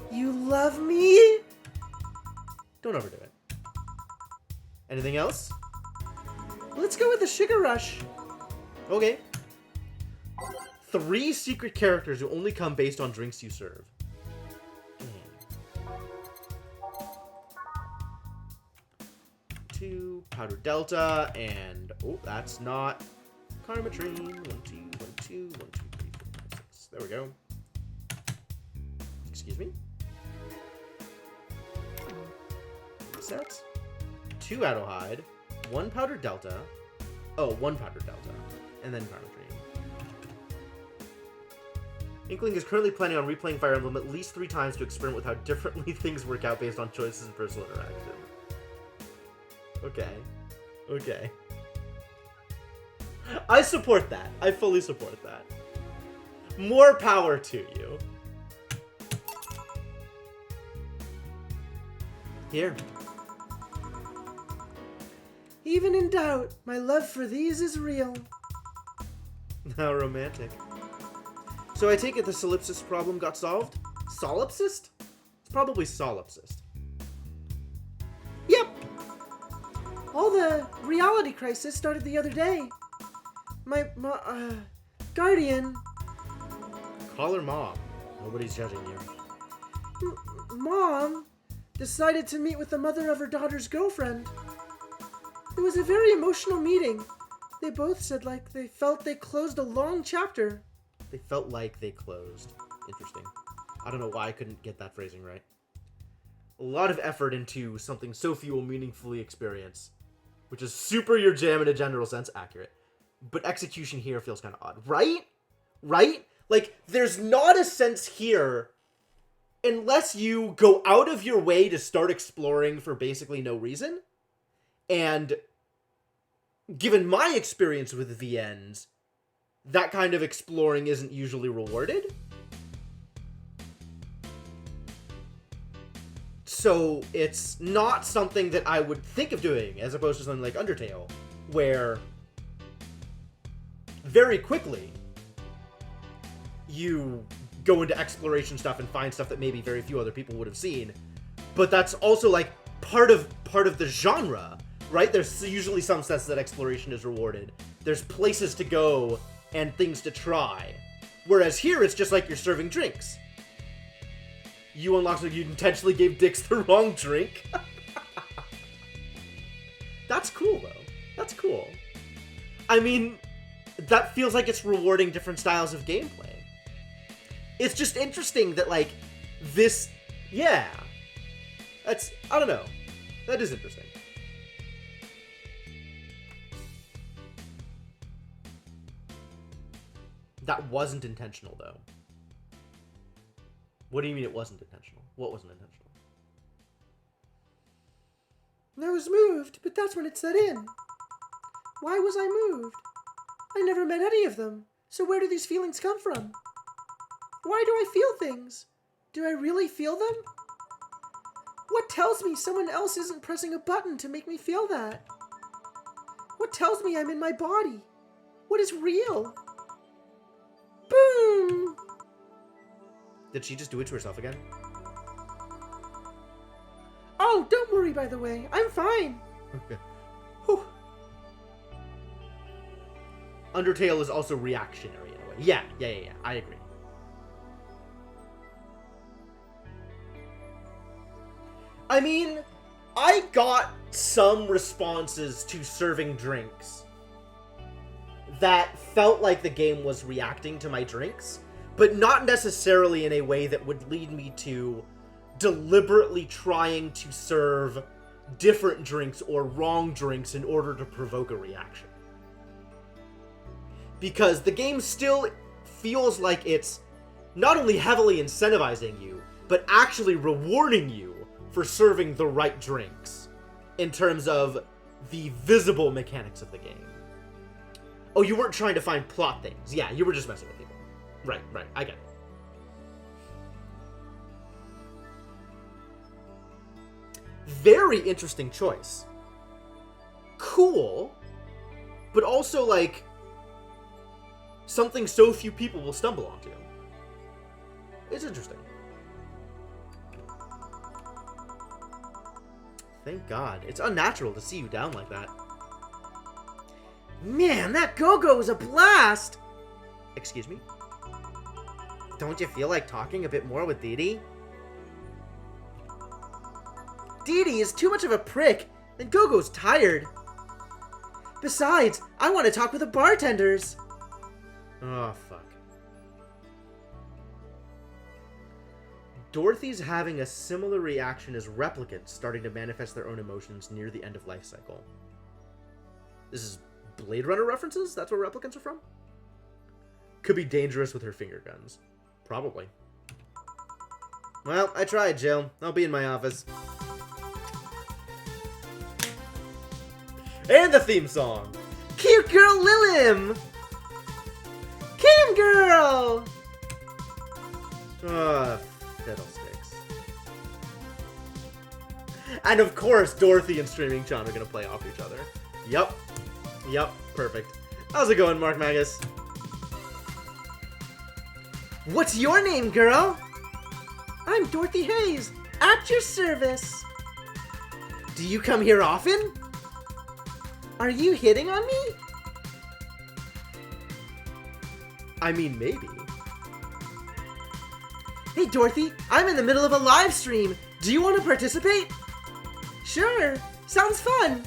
You love me? Don't overdo it. Anything else? Let's go with the sugar rush. Okay. 3 secret characters who only come based on drinks you serve. Damn. 2, Powder Delta, and... oh, that's not... Karma Train. 1, 2, 1, 2, 1, 2, 3, 4, 5, 6. There we go. Excuse me? Sets. 2 Adelhide. 1 Powder Delta. Oh, 1 Powder Delta. And then Karma Train. Inkling is currently planning on replaying Fire Emblem at least 3 times to experiment with how differently things work out based on choices and personal interaction. Okay. Okay. I support that. I fully support that. More power to you. Here. Even in doubt, my love for these is real. How romantic. So I take it the solipsist problem got solved? Solipsist? It's probably solipsist. Yep. All the reality crisis started the other day. My guardian... Call her mom. Nobody's judging you. Mom decided to meet with the mother of her daughter's girlfriend. It was a very emotional meeting. They both said like they felt they closed a long chapter. They felt like they closed. Interesting. I don't know why I couldn't get that phrasing right. A lot of effort into something so few will meaningfully experience, which is super your jam in a general sense, accurate. But execution here feels kind of odd, right? Right? Like, there's not a sense here, unless you go out of your way to start exploring for basically no reason. And given my experience with VNs, that kind of exploring isn't usually rewarded. So it's not something that I would think of doing, as opposed to something like Undertale, where very quickly you go into exploration stuff and find stuff that maybe very few other people would have seen. But that's also like part of the genre, right? There's usually some sense that exploration is rewarded. There's places to go and things to try. Whereas here, it's just like you're serving drinks. You unlocked so you intentionally gave Dix the wrong drink. That's cool, though. That's cool. I mean, that feels like it's rewarding different styles of gameplay. It's just interesting that, like, this... yeah. That's... I don't know. That is interesting. That wasn't intentional, though. What do you mean it wasn't intentional? What wasn't intentional? I was moved, but that's when it set in. Why was I moved? I never met any of them, so where do these feelings come from? Why do I feel things? Do I really feel them? What tells me someone else isn't pressing a button to make me feel that? What tells me I'm in my body? What is real? Boom! Did she just do it to herself again? Oh, don't worry, by the way. I'm fine. Okay. Whew. Undertale is also reactionary in a way. Yeah. I agree. I mean, I got some responses to serving drinks that felt like the game was reacting to my drinks, but not necessarily in a way that would lead me to deliberately trying to serve different drinks or wrong drinks in order to provoke a reaction. Because the game still feels like it's not only heavily incentivizing you, but actually rewarding you for serving the right drinks in terms of the visible mechanics of the game. Oh, you weren't trying to find plot things. Yeah, you were just messing with people. Right, I get it. Very interesting choice. Cool, but also, like, something so few people will stumble onto. It's interesting. Thank God. It's unnatural to see you down like that. Man, that go-go was a blast! Excuse me? Don't you feel like talking a bit more with Dee Dee? Dee Dee is too much of a prick, and Go-Go's tired. Besides, I want to talk with the bartenders. Oh, fuck. Dorothy's having a similar reaction as replicants starting to manifest their own emotions near the end of life cycle. This is Blade Runner references? That's where replicants are from? Could be dangerous with her finger guns. Probably. Well, I tried, Jill. I'll be in my office. And the theme song! Cute girl Lilim! Cam girl! Fiddlesticks. And of course, Dorothy and Streaming Chan are gonna play off each other. Yep, perfect. How's it going, Mark Magus? What's your name, girl? I'm Dorothy Hayes, at your service. Do you come here often? Are you hitting on me? I mean, maybe. Hey, Dorothy, I'm in the middle of a live stream. Do you want to participate? Sure, sounds fun.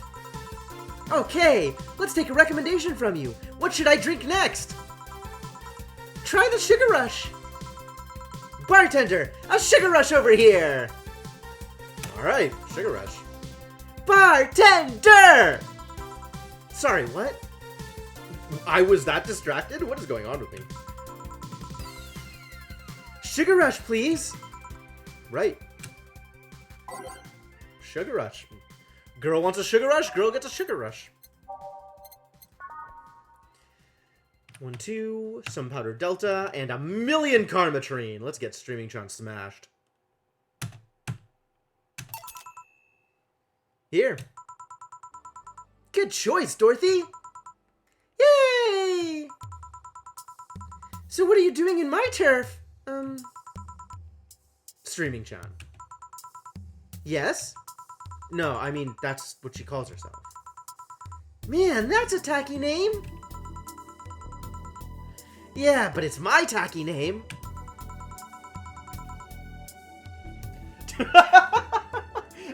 Okay, let's take a recommendation from you. What should I drink next? Try the Sugar Rush. Bartender, a Sugar Rush over here. Alright, Sugar Rush. Bartender! Sorry, what? I was that distracted? What is going on with me? Sugar Rush, please. Right. Sugar Rush. Girl wants a Sugar Rush, girl gets a Sugar Rush. 1, 2, some powdered Delta, and a million Karmatrine. Let's get Streaming Chan smashed. Here. Good choice, Dorothy. Yay! So what are you doing in my turf? Streaming Chan. Yes? No, I mean, that's what she calls herself. Man, that's a tacky name. Yeah, but it's my tacky name.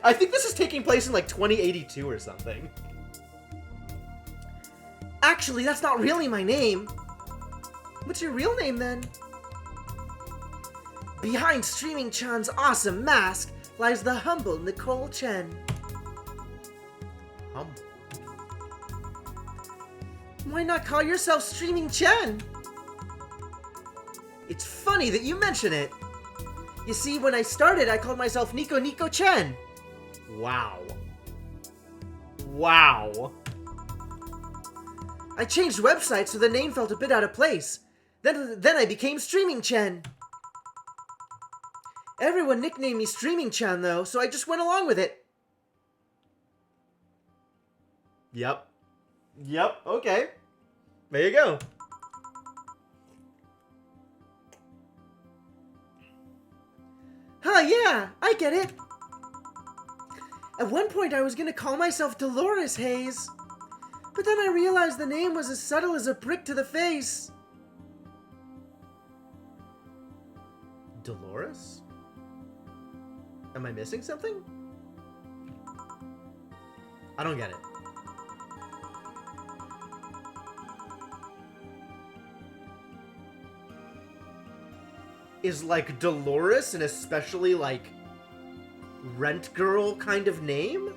I think this is taking place in like 2082 or something. Actually, that's not really my name. What's your real name then? Behind Streaming Chan's awesome mask lies the humble Nicole Chen. Humble? Why not call yourself Streaming Chen? It's funny that you mention it. You see, when I started, I called myself Nico Chen. Wow. Wow. I changed websites so the name felt a bit out of place. Then I became Streaming Chen. Everyone nicknamed me Streaming Chan though, so I just went along with it. Yep. Yep, okay. There you go. Yeah, I get it. At one point I was gonna call myself Dolores Hayes, but then I realized the name was as subtle as a brick to the face. Dolores? Am I missing something? I don't get it. Is like Dolores an especially like rent girl kind of name?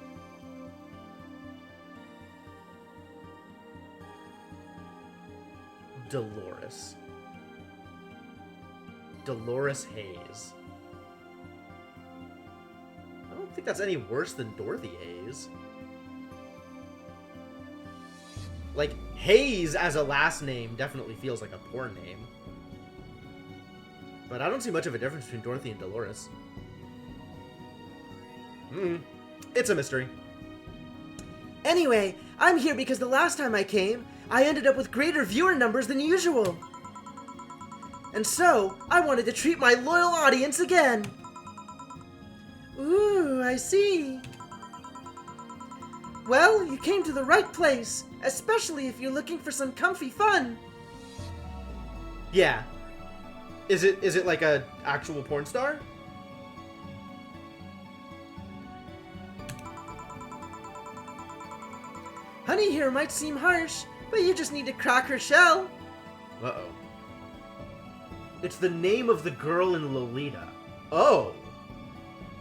Dolores. Dolores Hayes. I don't think that's any worse than Dorothy Hayes. Like, Hayes as a last name definitely feels like a porn name. But I don't see much of a difference between Dorothy and Dolores. It's a mystery. Anyway, I'm here because the last time I came, I ended up with greater viewer numbers than usual. And so, I wanted to treat my loyal audience again. Ooh, I see. Well, you came to the right place, especially if you're looking for some comfy fun. Yeah. Is it like a actual porn star? Honey here might seem harsh, but you just need to crack her shell. Uh-oh. It's the name of the girl in Lolita. Oh.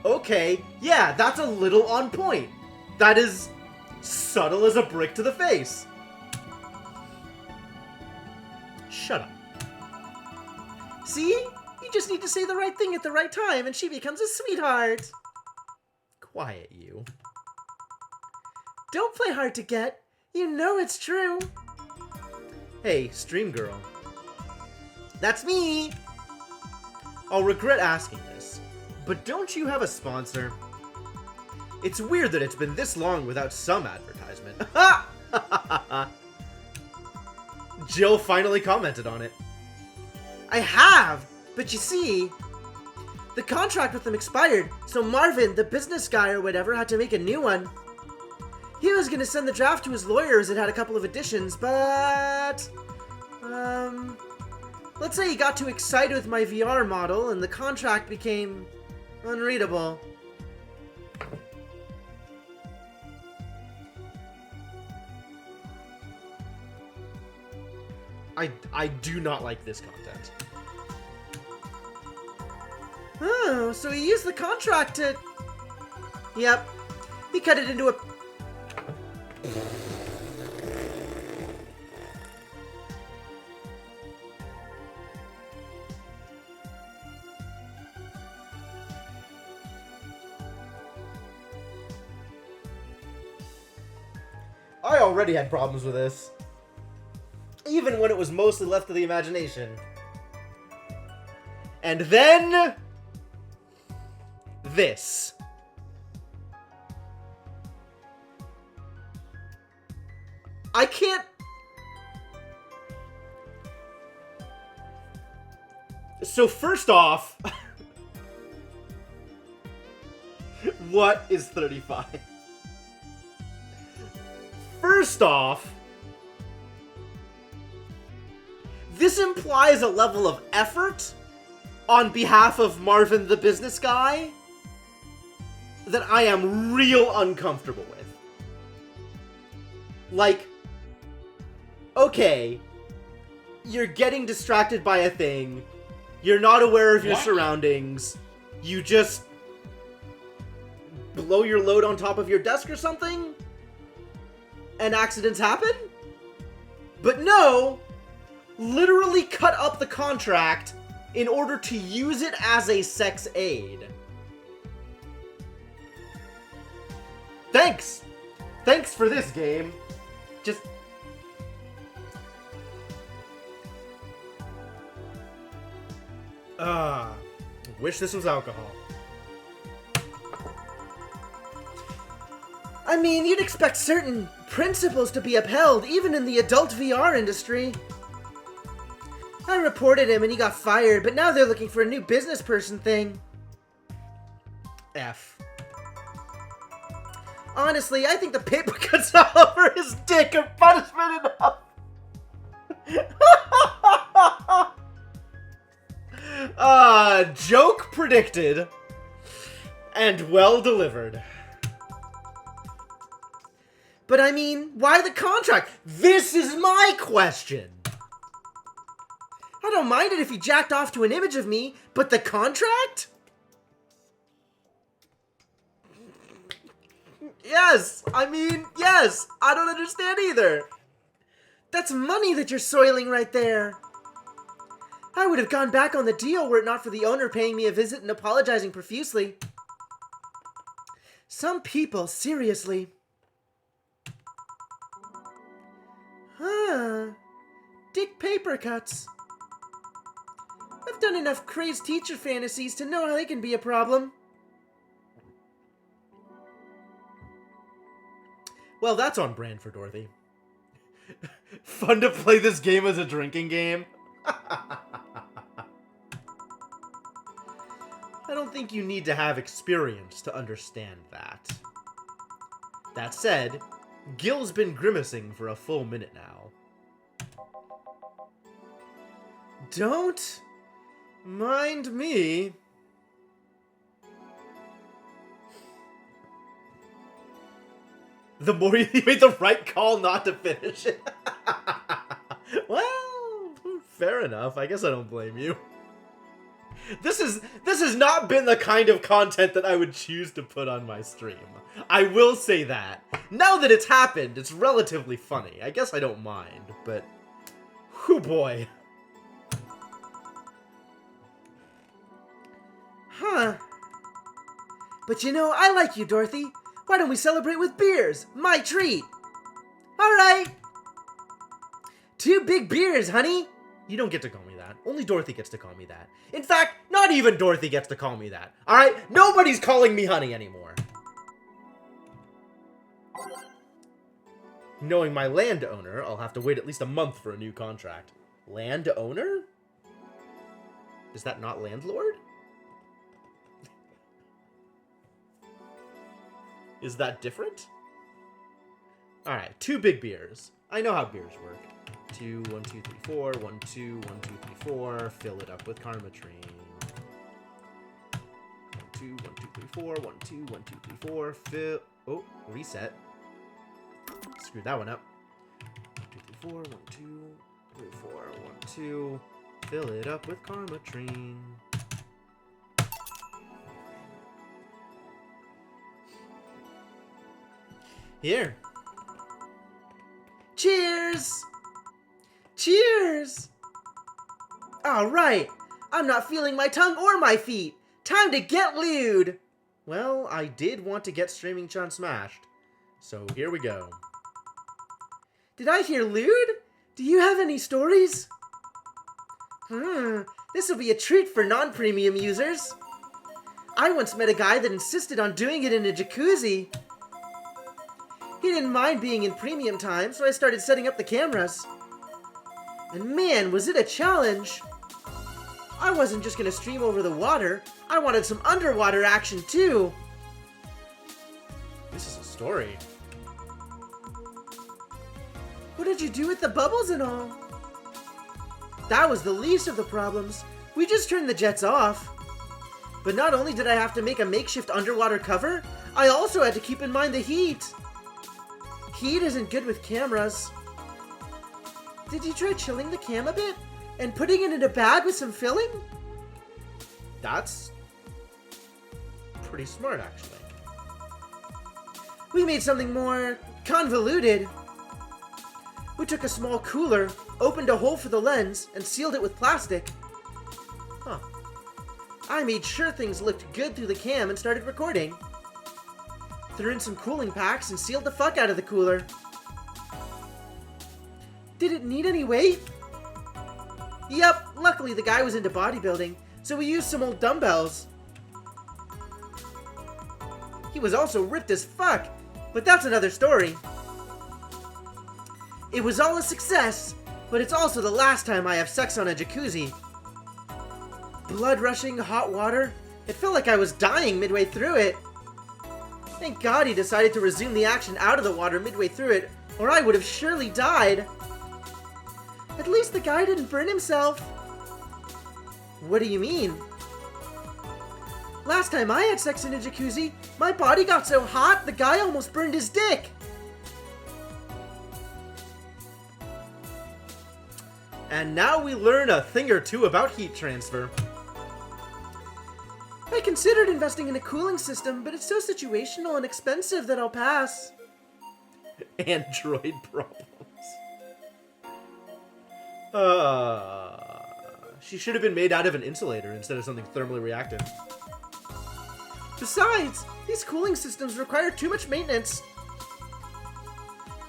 Okay, yeah, that's a little on point. That is subtle as a brick to the face. Shut up. See? You just need to say the right thing at the right time and she becomes a sweetheart. Quiet, you. Don't play hard to get. You know it's true. Hey, Stream Girl. That's me. I'll regret asking this, but don't you have a sponsor? It's weird that it's been this long without some advertisement. Jill finally commented on it. I have, but you see, the contract with them expired, so Marvin, the business guy or whatever, had to make a new one. He was gonna send the draft to his lawyer as it had a couple of additions, but... let's say he got too excited with my VR model and the contract became unreadable. I do not like this content. Oh, so he used the contract to... Yep. He cut it into a... I already had problems with this. Even when it was mostly left to the imagination. And then... this. I can't... So first off... what is 35? First off... this implies a level of effort on behalf of Marvin the business guy that I am real uncomfortable with. Like, okay, you're getting distracted by a thing, you're not aware of your surroundings, you just blow your load on top of your desk or something, and accidents happen? But no! Literally cut up the contract in order to use it as a sex aid. Thanks! Thanks for this game. Just... wish this was alcohol. I mean, you'd expect certain principles to be upheld, even in the adult VR industry. I reported him and he got fired, but now they're looking for a new business person thing. F. Honestly, I think the paper cuts all over his dick are punishment enough. Joke predicted. And well delivered. But I mean, why the contract? This is my question. I don't mind it if he jacked off to an image of me, but the contract? Yes, I don't understand either. That's money that you're soiling right there. I would have gone back on the deal were it not for the owner paying me a visit and apologizing profusely. Some people, seriously. Huh. Dick paper cuts. I've done enough crazed teacher fantasies to know how they can be a problem. Well, that's on brand for Dorothy. Fun to play this game as a drinking game. I don't think you need to have experience to understand that. That said, Gil's been grimacing for a full minute now. Don't mind me. The more you made the right call not to finish it. Well, fair enough. I guess I don't blame you. This has not been the kind of content that I would choose to put on my stream. I will say that. Now that it's happened, it's relatively funny. I guess I don't mind, but... whew boy. Huh. But you know, I like you, Dorothy. Why don't we celebrate with beers? My treat. Alright. 2 big beers, honey. You don't get to call me that. Only Dorothy gets to call me that. In fact, not even Dorothy gets to call me that. Alright? Nobody's calling me honey anymore. Knowing my landowner, I'll have to wait at least a month for a new contract. Landowner? Is that not landlord? Is that different? Alright, 2 big beers. I know how beers work. 2, 1, 2, 3, 4, 1, 2, 1, 2, 3, 4. Fill it up with Karmatrine. 1, 2, 1, 2, 3, 4, 1, 2, 1, 2, 3, 4. Fill. Oh, reset. Screwed that one up. 1, 2, 3, 4, 1, 2, 3, 4, 1, 2. Fill it up with Karmatrine. Here. Cheers! Cheers! Alright, I'm not feeling my tongue or my feet. Time to get lewd! Well, I did want to get Streaming Chun smashed. So here we go. Did I hear lewd? Do you have any stories? This will be a treat for non-premium users. I once met a guy that insisted on doing it in a jacuzzi. He didn't mind being in premium time, so I started setting up the cameras. And man, was it a challenge! I wasn't just gonna stream over the water, I wanted some underwater action too! This is a story. What did you do with the bubbles and all? That was the least of the problems. We just turned the jets off. But not only did I have to make a makeshift underwater cover, I also had to keep in mind the heat. Heat isn't good with cameras. Did you try chilling the cam a bit? And putting it in a bag with some filling? That's pretty smart, actually. We made something more convoluted. We took a small cooler, opened a hole for the lens, and sealed it with plastic. Huh. I made sure things looked good through the cam and started recording. Threw in some cooling packs and sealed the fuck out of the cooler. Did it need any weight? Yep, luckily the guy was into bodybuilding, so we used some old dumbbells. He was also ripped as fuck, but that's another story. It was all a success, but it's also the last time I have sex on a jacuzzi. Blood rushing, hot water. It felt like I was dying midway through it. Thank God he decided to resume the action out of the water midway through it, or I would have surely died. At least the guy didn't burn himself. What do you mean? Last time I had sex in a jacuzzi, my body got so hot the guy almost burned his dick. And now we learn a thing or two about heat transfer. I considered investing in a cooling system, but it's so situational and expensive that I'll pass. Android problems. She should have been made out of an insulator instead of something thermally reactive. Besides, these cooling systems require too much maintenance.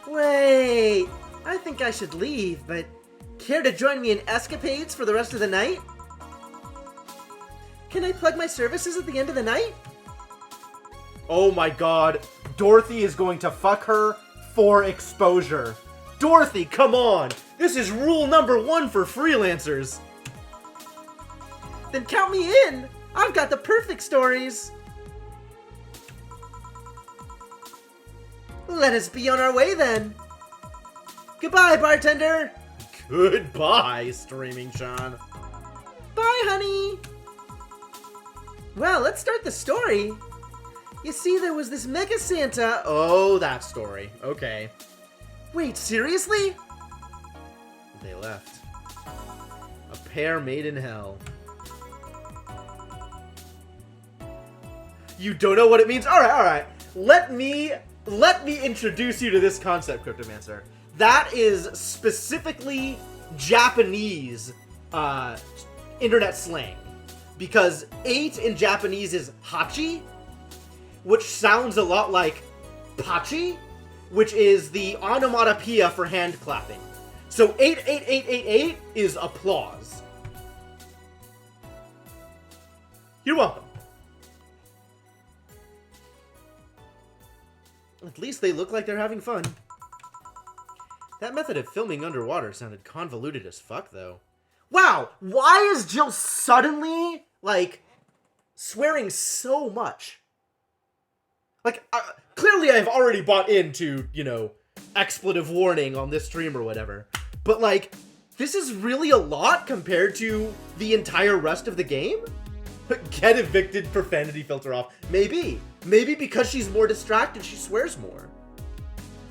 Wait, I think I should leave, but care to join me in escapades for the rest of the night? Can I plug my services at the end of the night? Oh my god, Dorothy is going to fuck her for exposure. Dorothy, come on! This is rule number 1 for freelancers. Then count me in! I've got the perfect stories! Let us be on our way then! Goodbye, bartender! Goodbye, Streaming Sean. Bye, honey! Well, let's start the story. You see, there was this mega Santa. Oh, that story. Okay. Wait, seriously? They left. A pair made in hell. You don't know what it means? Alright. Let me introduce you to this concept, Cryptomancer. That is specifically Japanese internet slang. Because 8 in Japanese is hachi, which sounds a lot like pachi, which is the onomatopoeia for hand clapping. So 88888 is applause. You're welcome. At least they look like they're having fun. That method of filming underwater sounded convoluted as fuck, though. Wow, why is Jill suddenly, like, swearing so much? Like, clearly I've already bought into, you know, expletive warning on this stream or whatever. But, like, this is really a lot compared to the entire rest of the game? Get evicted, profanity filter off. Maybe. Maybe because she's more distracted, she swears more.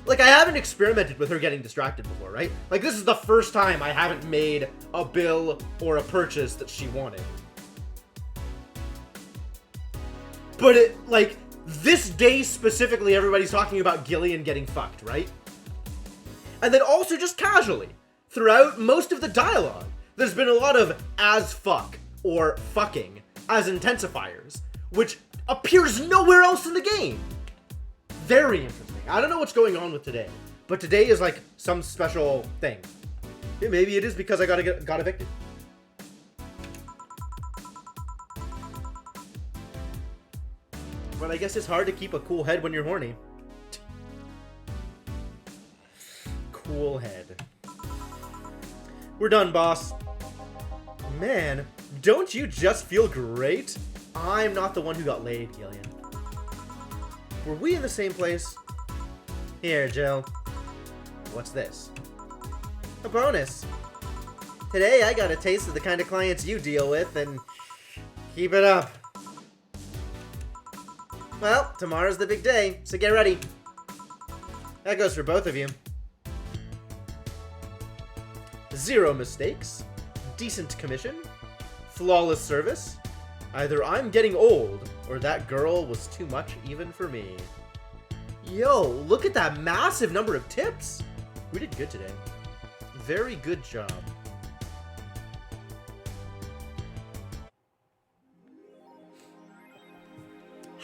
Like, I haven't experimented with her getting distracted before, right? Like, this is the first time I haven't made a bill or a purchase that she wanted. But it, like, this day specifically, everybody's talking about Gillian getting fucked, right? And then also just casually, throughout most of the dialogue, there's been a lot of as fuck or fucking as intensifiers, which appears nowhere else in the game. Very interesting. I don't know what's going on with today, but today is like some special thing. Maybe it is because I got evicted. But I guess it's hard to keep a cool head when you're horny. Cool head. We're done, boss. Man, don't you just feel great? I'm not the one who got laid, Gillian. Were we in the same place? Here, Jill. What's this? A bonus. Today I got a taste of the kind of clients you deal with, and keep it up. Well, tomorrow's the big day, so get ready. That goes for both of you. 0 mistakes, decent commission, flawless service. Either I'm getting old, or that girl was too much even for me. Yo, look at that massive number of tips. We did good today. Very good job.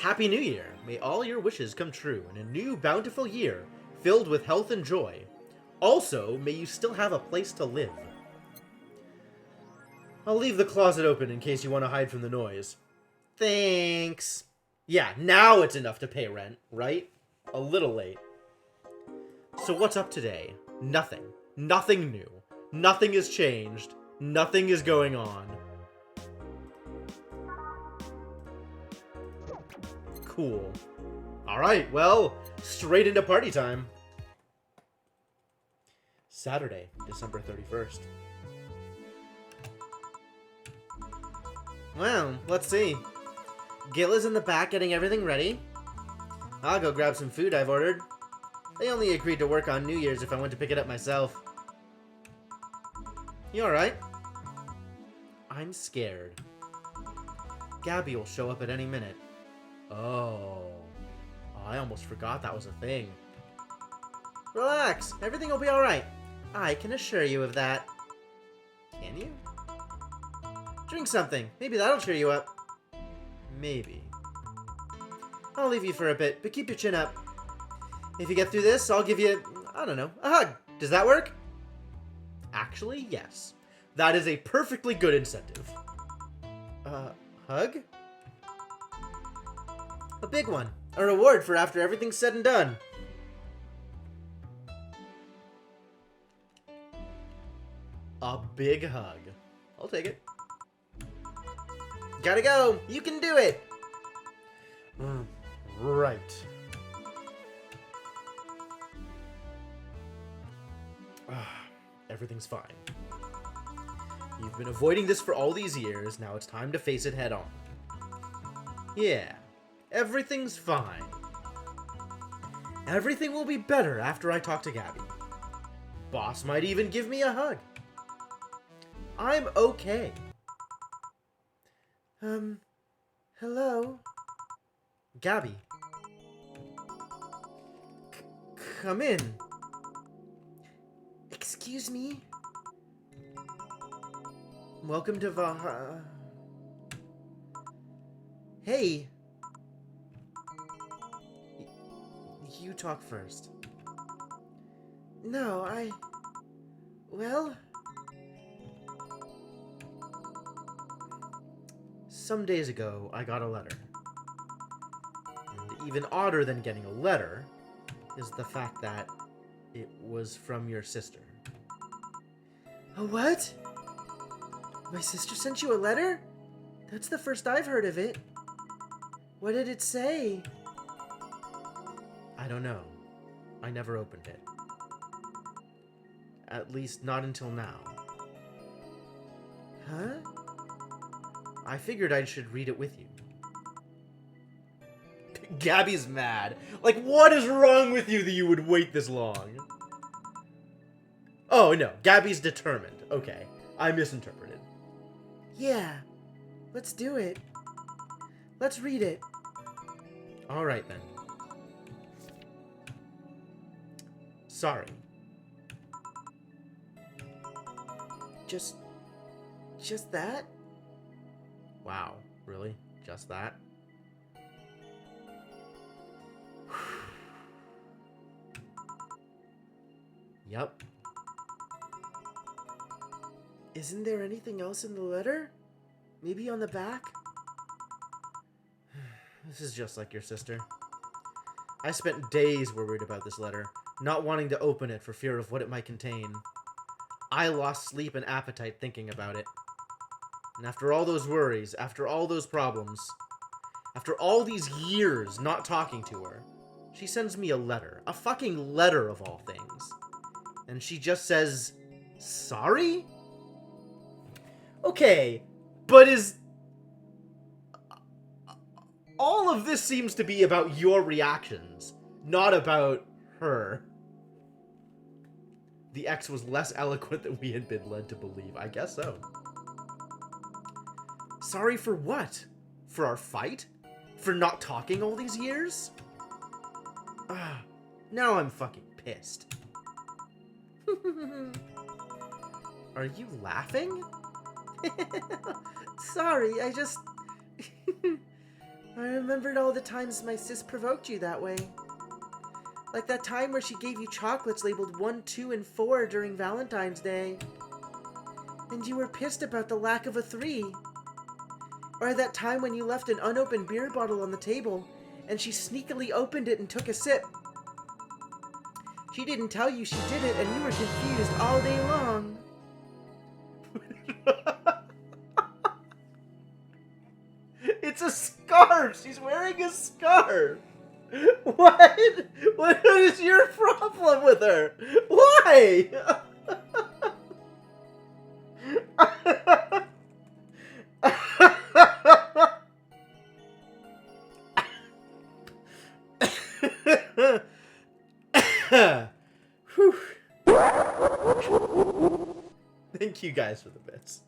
Happy New Year! May all your wishes come true in a new bountiful year filled with health and joy. Also, may you still have a place to live. I'll leave the closet open in case you want to hide from the noise. Thanks. Yeah, now it's enough to pay rent, right? A little late. So what's up today? Nothing. Nothing new. Nothing has changed. Nothing is going on. Cool. Alright, well, straight into party time. Saturday, December 31st. Well, let's see. Gil is in the back getting everything ready. I'll go grab some food I've ordered. They only agreed to work on New Year's if I went to pick it up myself. You alright? I'm scared. Gabby will show up at any minute. Oh, I almost forgot that was a thing. Relax, everything will be alright. I can assure you of that. Can you? Drink something, maybe that'll cheer you up. Maybe. I'll leave you for a bit, but keep your chin up. If you get through this, I'll give you, I don't know, a hug. Does that work? Actually, yes. That is a perfectly good incentive. Hug? A big one. A reward for after everything's said and done. A big hug. I'll take it. Gotta go. You can do it. Right. Everything's fine. You've been avoiding this for all these years. Now it's time to face it head on. Yeah. Everything's fine. Everything will be better after I talk to Gabby. Boss might even give me a hug. I'm okay. Hello? Gabby. Come in. Excuse me? Welcome to Hey. You talk first. No, well... Some days ago, I got a letter. And even odder than getting a letter is the fact that it was from your sister. A what? My sister sent you a letter? That's the first I've heard of it. What did it say? I don't know. I never opened it. At least not until now. Huh? I figured I should read it with you. Gabby's mad. Like, what is wrong with you that you would wait this long? Oh, no. Gabby's determined. Okay. I misinterpreted. Yeah. Let's do it. Let's read it. Alright, then. Sorry. Just that? Wow. Really? Just that? Yep. Isn't there anything else in the letter? Maybe on the back? This is just like your sister. I spent days worried about this letter, not wanting to open it for fear of what it might contain. I lost sleep and appetite thinking about it. And after all those worries, after all those problems, after all these years not talking to her, she sends me a letter. A fucking letter of all things. And she just says, sorry? Okay, but all of this seems to be about your reactions, not about her. The ex was less eloquent than we had been led to believe. I guess so. Sorry for what? For our fight? For not talking all these years? Now I'm fucking pissed. Are you laughing? Sorry, I just... I remembered all the times my sis provoked you that way. Like that time where she gave you chocolates labeled 1, 2, and 4 during Valentine's Day. And you were pissed about the lack of a 3. Or that time when you left an unopened beer bottle on the table and she sneakily opened it and took a sip. She didn't tell you she did it and you were confused all day long. It's a scarf! She's wearing a scarf! What? What is your problem with her? Why? Thank you guys for the bits.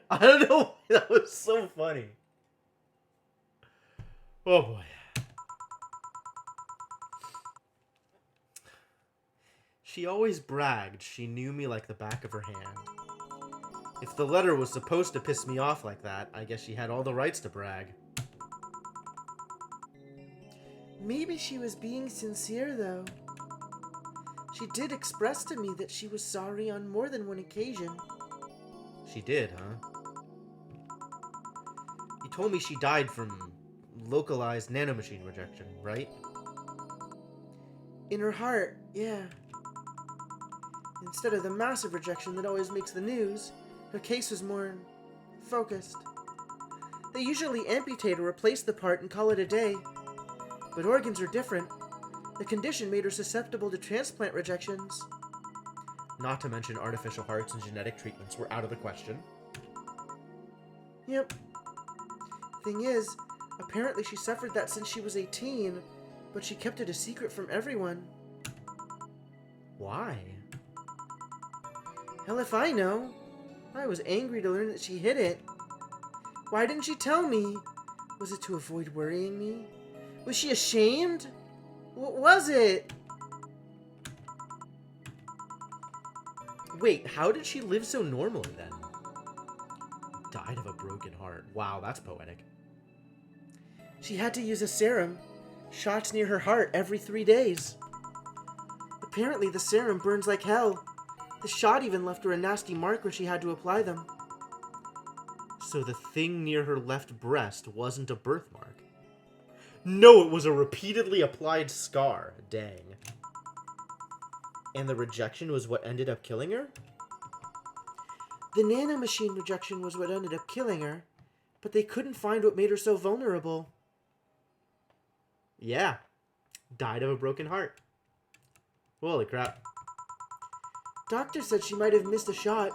I don't know. That was so funny. Oh boy. She always bragged she knew me like the back of her hand. If the letter was supposed to piss me off like that, I guess she had all the rights to brag. Maybe she was being sincere, though. She did express to me that she was sorry on more than one occasion. She did, huh? You told me she died from localized nanomachine rejection, right? In her heart, yeah. Instead of the massive rejection that always makes the news, her case was more focused. They usually amputate or replace the part and call it a day. But organs are different. The condition made her susceptible to transplant rejections. Not to mention artificial hearts and genetic treatments were out of the question. Yep. Thing is, apparently she suffered that since she was 18, but she kept it a secret from everyone. Why? Hell if I know. I was angry to learn that she hid it. Why didn't she tell me? Was it to avoid worrying me? Was she ashamed? What was it? Wait, how did she live so normally then? Died of a broken heart. Wow, that's poetic. She had to use a serum. Shots near her heart every 3 days. Apparently the serum burns like hell. The shot even left her a nasty mark where she had to apply them. So the thing near her left breast wasn't a birthmark. No, it was a repeatedly applied scar. Dang. And the rejection was what ended up killing her? The nanomachine rejection was what ended up killing her, but they couldn't find what made her so vulnerable. Yeah. Died of a broken heart. Holy crap. Doctor said she might have missed a shot,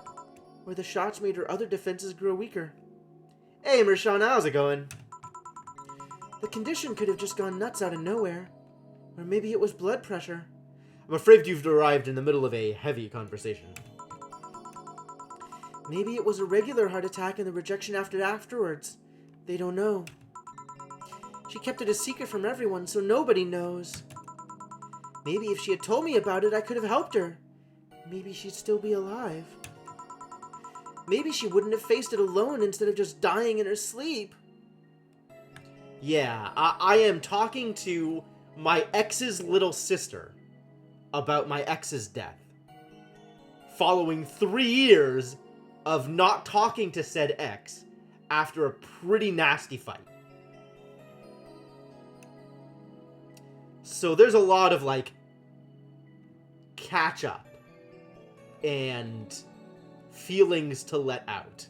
or the shots made her other defenses grow weaker. Hey, Mershana, how's it going? The condition could have just gone nuts out of nowhere. Or maybe it was blood pressure. I'm afraid you've arrived in the middle of a heavy conversation. Maybe it was a regular heart attack and the rejection afterwards. They don't know. She kept it a secret from everyone, so nobody knows. Maybe if she had told me about it, I could have helped her. Maybe she'd still be alive. Maybe she wouldn't have faced it alone instead of just dying in her sleep. Yeah, I am talking to my ex's little sister about my ex's death. Following 3 years of not talking to said ex after a pretty nasty fight. So there's a lot of, like, catch up and feelings to let out.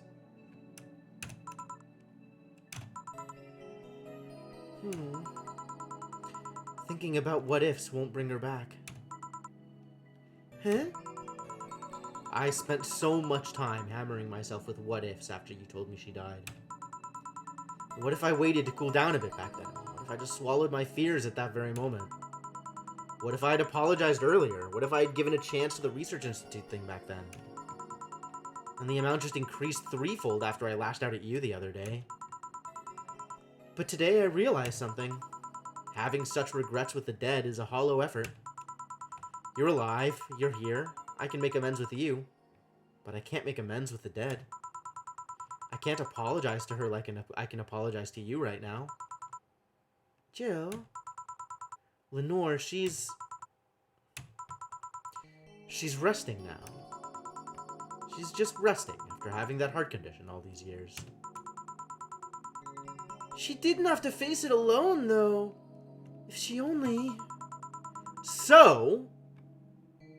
Thinking about what ifs won't bring her back. Huh? I spent so much time hammering myself with what ifs after you told me she died. What if I waited to cool down a bit back then? What if I just swallowed my fears at that very moment? What if I had apologized earlier? What if I had given a chance to the Research Institute thing back then? And the amount just increased threefold after I lashed out at you the other day. But today I realized something. Having such regrets with the dead is a hollow effort. You're alive, you're here, I can make amends with you. But I can't make amends with the dead. I can't apologize to her like I can apologize to you right now. Jill? Lenore, she's resting now. She's just resting after having that heart condition all these years. She didn't have to face it alone, though. If she only... So,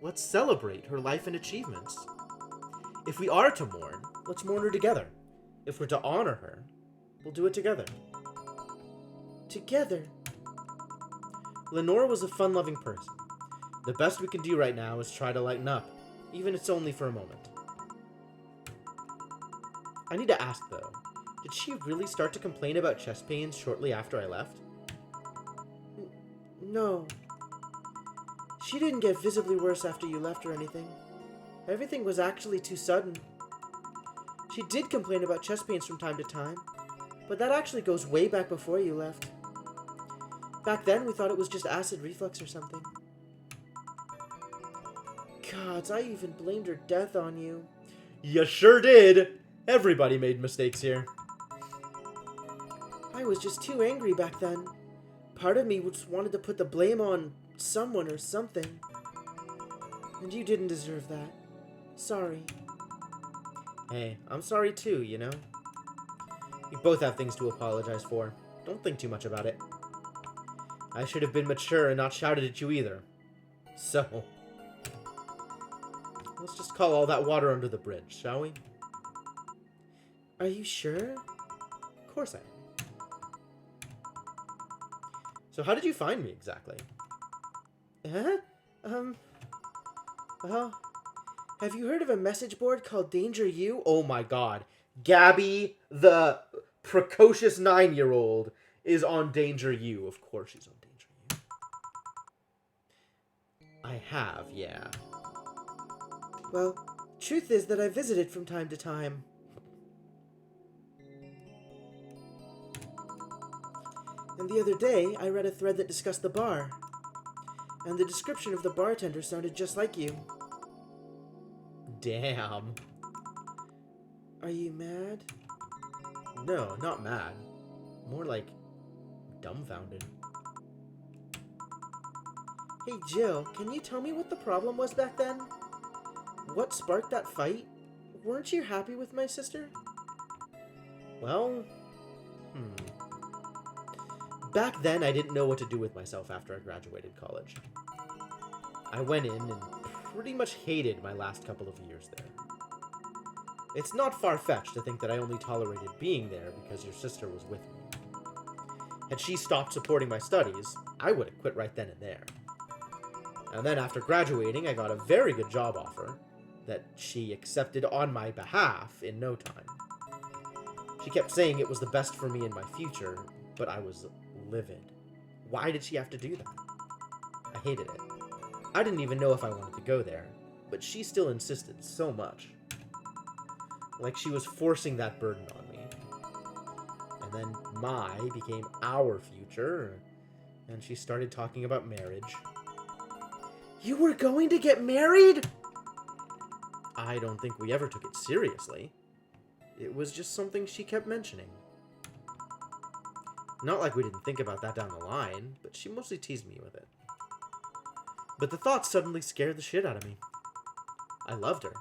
let's celebrate her life and achievements. If we are to mourn, let's mourn her together. If we're to honor her, we'll do it together. Together? Lenore was a fun-loving person. The best we can do right now is try to lighten up, even if it's only for a moment. I need to ask, though, did she really start to complain about chest pains shortly after I left? No. She didn't get visibly worse after you left or anything. Everything was actually too sudden. She did complain about chest pains from time to time, but that actually goes way back before you left. Back then, we thought it was just acid reflux or something. Gods, I even blamed her death on you. You sure did! Everybody made mistakes here. I was just too angry back then. Part of me just wanted to put the blame on someone or something. And you didn't deserve that. Sorry. Hey, I'm sorry too, you know? We both have things to apologize for. Don't think too much about it. I should have been mature and not shouted at you either. So, let's just call all that water under the bridge, shall we? Are you sure? Of course I am. So how did you find me exactly? Huh? Well, have you heard of a message board called Danger U? Oh my god. Gabby, the precocious 9-year-old, is on Danger U. Of course she's on Danger U. I have, yeah. Well, truth is that I visit it from time to time. And the other day, I read a thread that discussed the bar. And the description of the bartender sounded just like you. Damn. Are you mad? No, not mad. More like dumbfounded. Hey Jill, can you tell me what the problem was back then? What sparked that fight? Weren't you happy with my sister? Well, Back then, I didn't know what to do with myself after I graduated college. I went in and pretty much hated my last couple of years there. It's not far-fetched to think that I only tolerated being there because your sister was with me. Had she stopped supporting my studies, I would have quit right then and there. And then after graduating, I got a very good job offer that she accepted on my behalf in no time. She kept saying it was the best for me in my future, but I was livid. Why did she have to do that? I hated it. I didn't even know if I wanted to go there, but she still insisted so much. Like she was forcing that burden on me. And then my became our future, and she started talking about marriage. You were going to get married? I don't think we ever took it seriously. It was just something she kept mentioning. Not like we didn't think about that down the line, but she mostly teased me with it. But the thought suddenly scared the shit out of me. I loved her,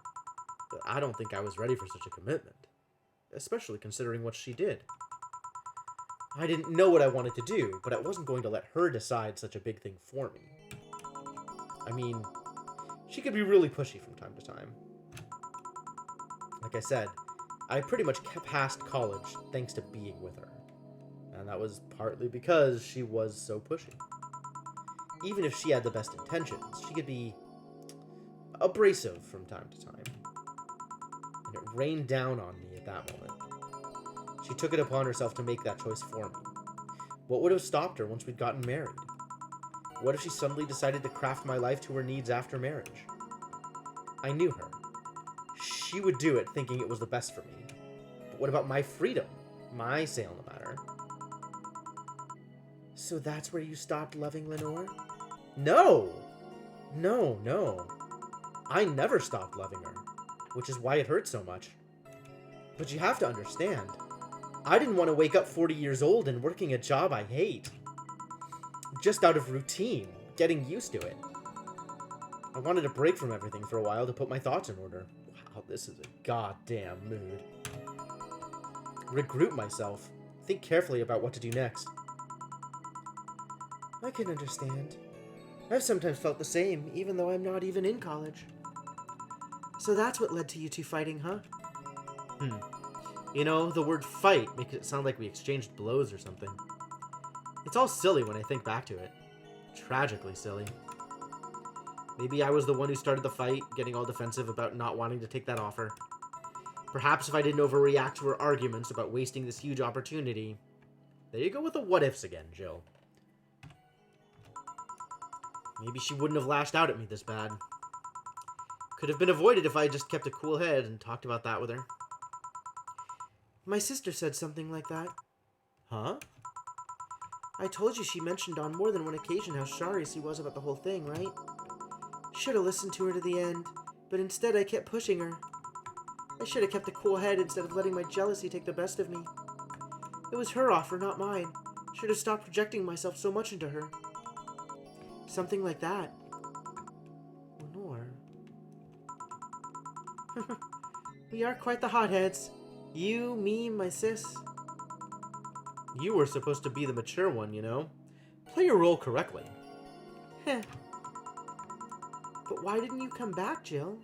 but I don't think I was ready for such a commitment, especially considering what she did. I didn't know what I wanted to do, but I wasn't going to let her decide such a big thing for me. I mean, she could be really pushy from time to time. Like I said, I pretty much passed college thanks to being with her. And that was partly because she was so pushy. Even if she had the best intentions, she could be abrasive from time to time. And it rained down on me at that moment. She took it upon herself to make that choice for me. What would have stopped her once we'd gotten married? What if she suddenly decided to craft my life to her needs after marriage? I knew her. She would do it thinking it was the best for me. But what about my freedom? My say on the matter? So that's where you stopped loving Lenore? No! No. I never stopped loving her. which is why it hurts so much. But you have to understand, I didn't want to wake up 40 years old and working a job I hate. Just out of routine, getting used to it. I wanted a break from everything for a while to put my thoughts in order. Wow, this is a goddamn mood. Regroup myself. Think carefully about what to do next. I can understand. I've sometimes felt the same, even though I'm not even in college. So that's what led to you two fighting, huh? You know, the word fight makes it sound like we exchanged blows or something. It's all silly when I think back to it. Tragically silly. Maybe I was the one who started the fight, getting all defensive about not wanting to take that offer. Perhaps if I didn't overreact to her arguments about wasting this huge opportunity. There you go with the what-ifs again, Jill. Maybe she wouldn't have lashed out at me this bad. Could have been avoided if I just kept a cool head and talked about that with her. My sister said something like that. Huh? I told you she mentioned on more than one occasion how sorry she was about the whole thing, right? Should have listened to her to the end, but instead I kept pushing her. I should have kept a cool head instead of letting my jealousy take the best of me. It was her offer, not mine. Should have stopped projecting myself so much into her. Something like that. Lenore. We are quite the hotheads. You, me, my sis. You were supposed to be the mature one, you know? Play your role correctly. Heh. But why didn't you come back, Jill?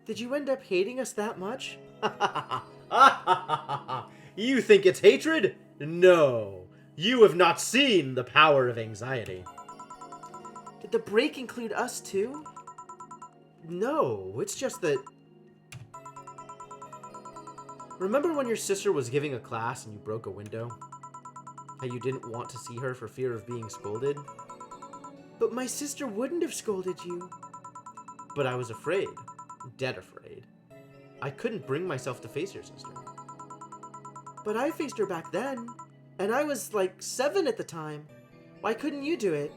Did you end up hating us that much? You think it's hatred? No. You have not seen the power of anxiety. Did the break include us too? No, it's just that... Remember when your sister was giving a class and you broke a window? How you didn't want to see her for fear of being scolded? But my sister wouldn't have scolded you. But I was afraid. Dead afraid. I couldn't bring myself to face your sister. But I faced her back then. And I was like 7 at the time. Why couldn't you do it?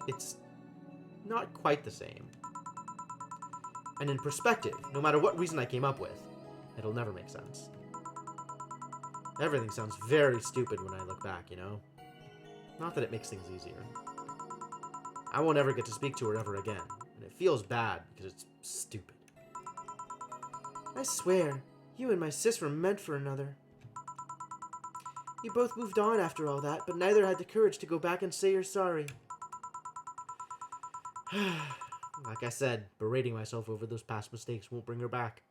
It's not quite the same. And in perspective, no matter what reason I came up with, it'll never make sense. Everything sounds very stupid when I look back, you know? Not that it makes things easier. I won't ever get to speak to her ever again, and it feels bad because it's stupid. I swear, you and my sis were meant for another. You both moved on after all that, but neither had the courage to go back and say you're sorry. Like I said, berating myself over those past mistakes won't bring her back.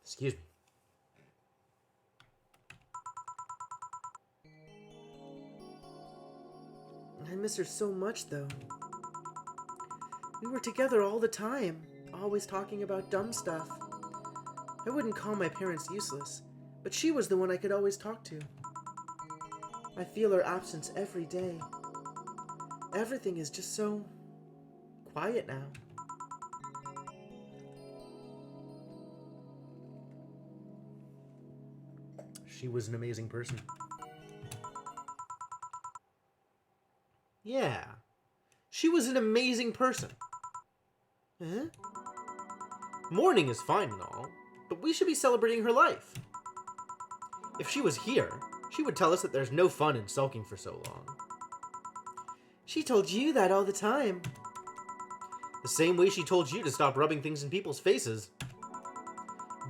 Excuse me. I miss her so much, though. We were together all the time, always talking about dumb stuff. I wouldn't call my parents useless, but she was the one I could always talk to. I feel her absence every day. Everything is just so quiet now. She was an amazing person. Yeah. She was an amazing person. Huh? Mourning is fine and all, but we should be celebrating her life. If she was here, she would tell us that there's no fun in sulking for so long. She told you that all the time. The same way she told you to stop rubbing things in people's faces.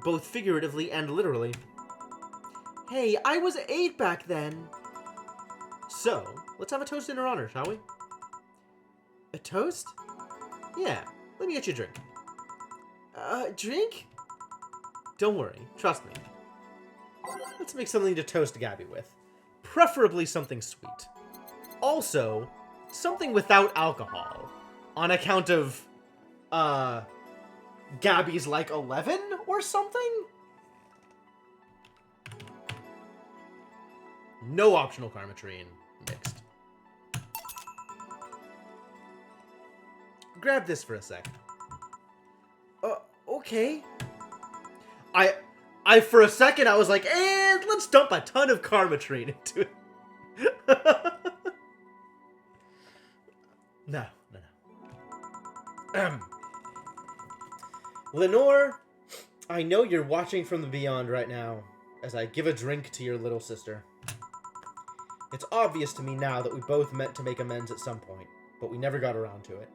Both figuratively and literally. Hey, I was 8 back then. So, let's have a toast in her honor, shall we? A toast? Yeah, let me get you a drink. Drink? Don't worry, trust me. Let's make something to toast Gabby with. Preferably something sweet. Also, something without alcohol. On account of, Gabby's like 11 or something? No optional Karmatrine mixed. Grab this for a sec. Okay. I for a second I was like, and let's dump a ton of Karmatrine into it. No. Lenore, I know you're watching from the beyond right now, as I give a drink to your little sister. It's obvious to me now that we both meant to make amends at some point, but we never got around to it.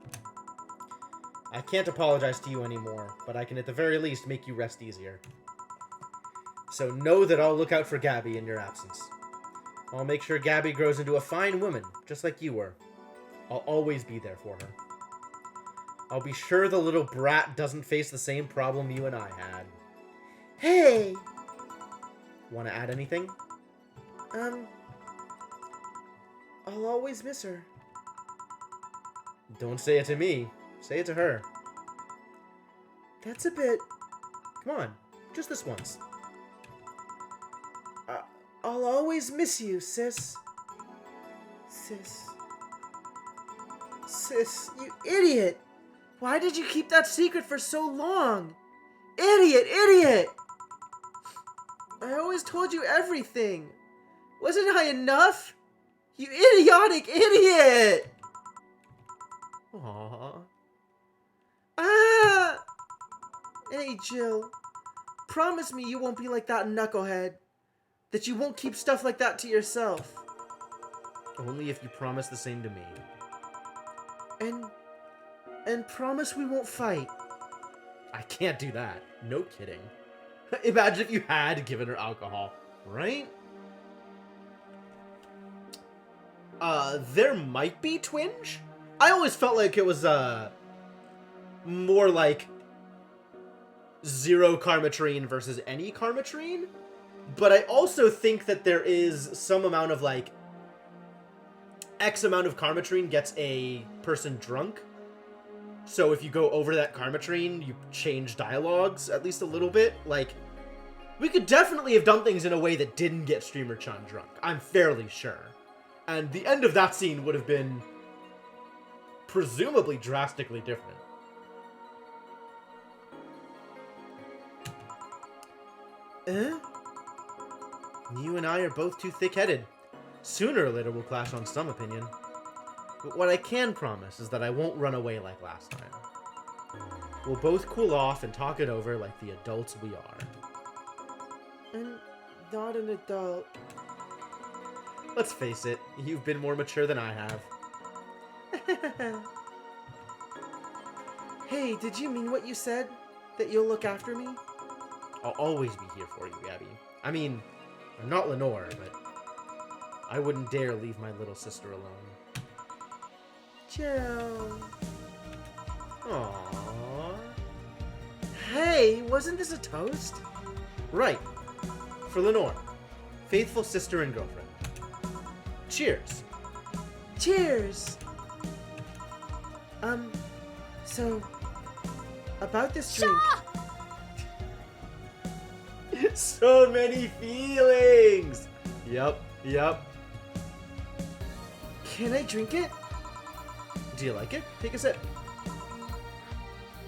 I can't apologize to you anymore, but I can at the very least make you rest easier. So know that I'll look out for Gabby in your absence. I'll make sure Gabby grows into a fine woman, just like you were. I'll always be there for her. I'll be sure the little brat doesn't face the same problem you and I had. Hey! Want to add anything? I'll always miss her. Don't say it to me. Say it to her. That's a bit... Come on, just this once. I'll always miss you, sis. Sis, you idiot! Why did you keep that secret for so long? Idiot! I always told you everything. Wasn't I enough? You idiotic idiot! Aww. Ah! Hey, Jill. Promise me you won't be like that knucklehead. That you won't keep stuff like that to yourself. Only if you promise the same to me. And promise we won't fight. I can't do that. No kidding. Imagine if you had given her alcohol, right? There might be twinge? I always felt like it was, more like zero Karmatrine versus any Karmatrine. But I also think that there is some amount of, like, X amount of Karmatrine gets a person drunk. So if you go over that Karmatrine, you change dialogues at least a little bit. Like, we could definitely have done things in a way that didn't get Streamer Chun drunk. I'm fairly sure. And the end of that scene would have been presumably drastically different. You and I are both too thick-headed. Sooner or later we'll clash on some opinion. But what I can promise is that I won't run away like last time. We'll both cool off and talk it over like the adults we are. I'm not an adult. Let's face it, you've been more mature than I have. Hey, did you mean what you said? That you'll look after me? I'll always be here for you, Gabby. I mean, I'm not Lenore, but I wouldn't dare leave my little sister alone. Jill. Aww. Hey, wasn't this a toast? Right. For Lenore. Faithful sister and girlfriend. Cheers. Cheers. So, about this drink. So many feelings! Yep. Can I drink it? Do you like it? Take a sip.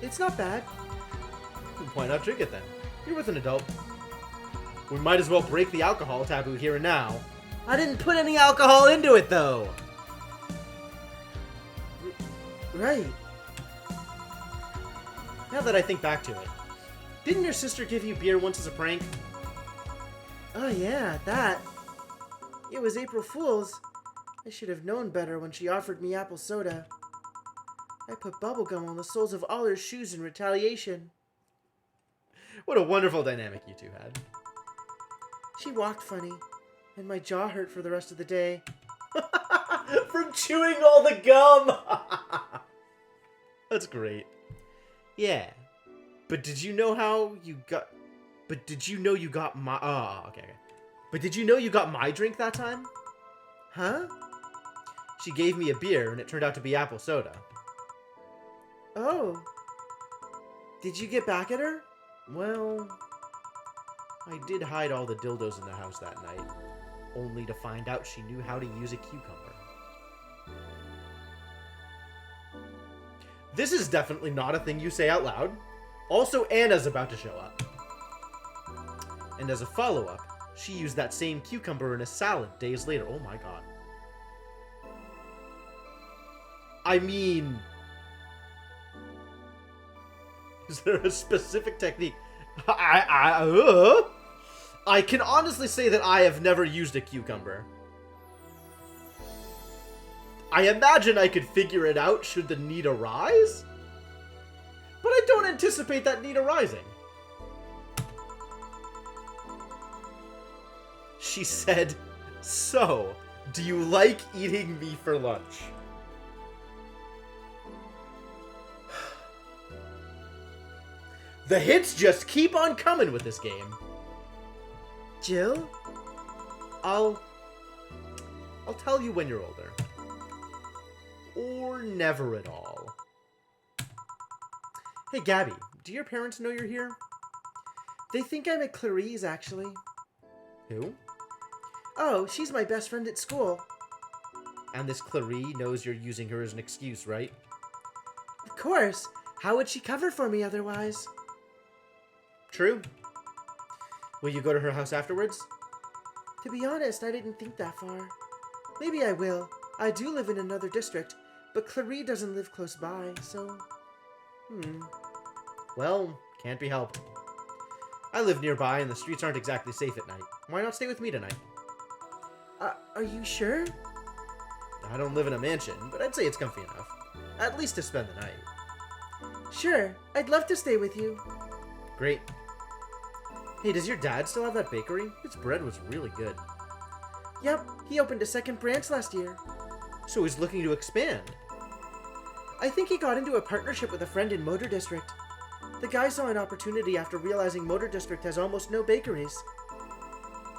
It's not bad. Why not drink it then? You're with an adult. We might as well break the alcohol taboo here and now. I didn't put any alcohol into it, though! Right. Now that I think back to it, didn't your sister give you beer once as a prank? Oh yeah, that. It was April Fool's. I should have known better when she offered me apple soda. I put bubblegum on the soles of all her shoes in retaliation. What a wonderful dynamic you two had. She walked funny, and my jaw hurt for the rest of the day. From chewing all the gum! That's great. Yeah. But did you know how you got... But did you know you got my... Oh, okay. But did you know you got my drink that time? Huh? She gave me a beer, and it turned out to be apple soda. Oh. Did you get back at her? Well, I did hide all the dildos in the house that night, only to find out she knew how to use a cucumber. This is definitely not a thing you say out loud. Also, Anna's about to show up. And as a follow-up, she used that same cucumber in a salad days later. Oh my god. I mean... Is there a specific technique? I can honestly say that I have never used a cucumber. I imagine I could figure it out should the need arise, but I don't anticipate that need arising. She said, "So, do you like eating me for lunch?" The hits just keep on coming with this game. Jill? I'll tell you when you're older. Or never at all. Hey, Gabby, do your parents know you're here? They think I'm at Clarice, actually. Who? Oh, she's my best friend at school. And this Clarice knows you're using her as an excuse, right? Of course. How would she cover for me otherwise? True. Will you go to her house afterwards? To be honest, I didn't think that far. Maybe I will. I do live in another district, but Clarice doesn't live close by, so... Well, can't be helped. I live nearby and the streets aren't exactly safe at night. Why not stay with me tonight? Are you sure? I don't live in a mansion, but I'd say it's comfy enough. At least to spend the night. Sure, I'd love to stay with you. Great. Hey, does your dad still have that bakery? Its bread was really good. Yep, he opened a second branch last year. So he's looking to expand. I think he got into a partnership with a friend in Motor District. The guy saw an opportunity after realizing Motor District has almost no bakeries.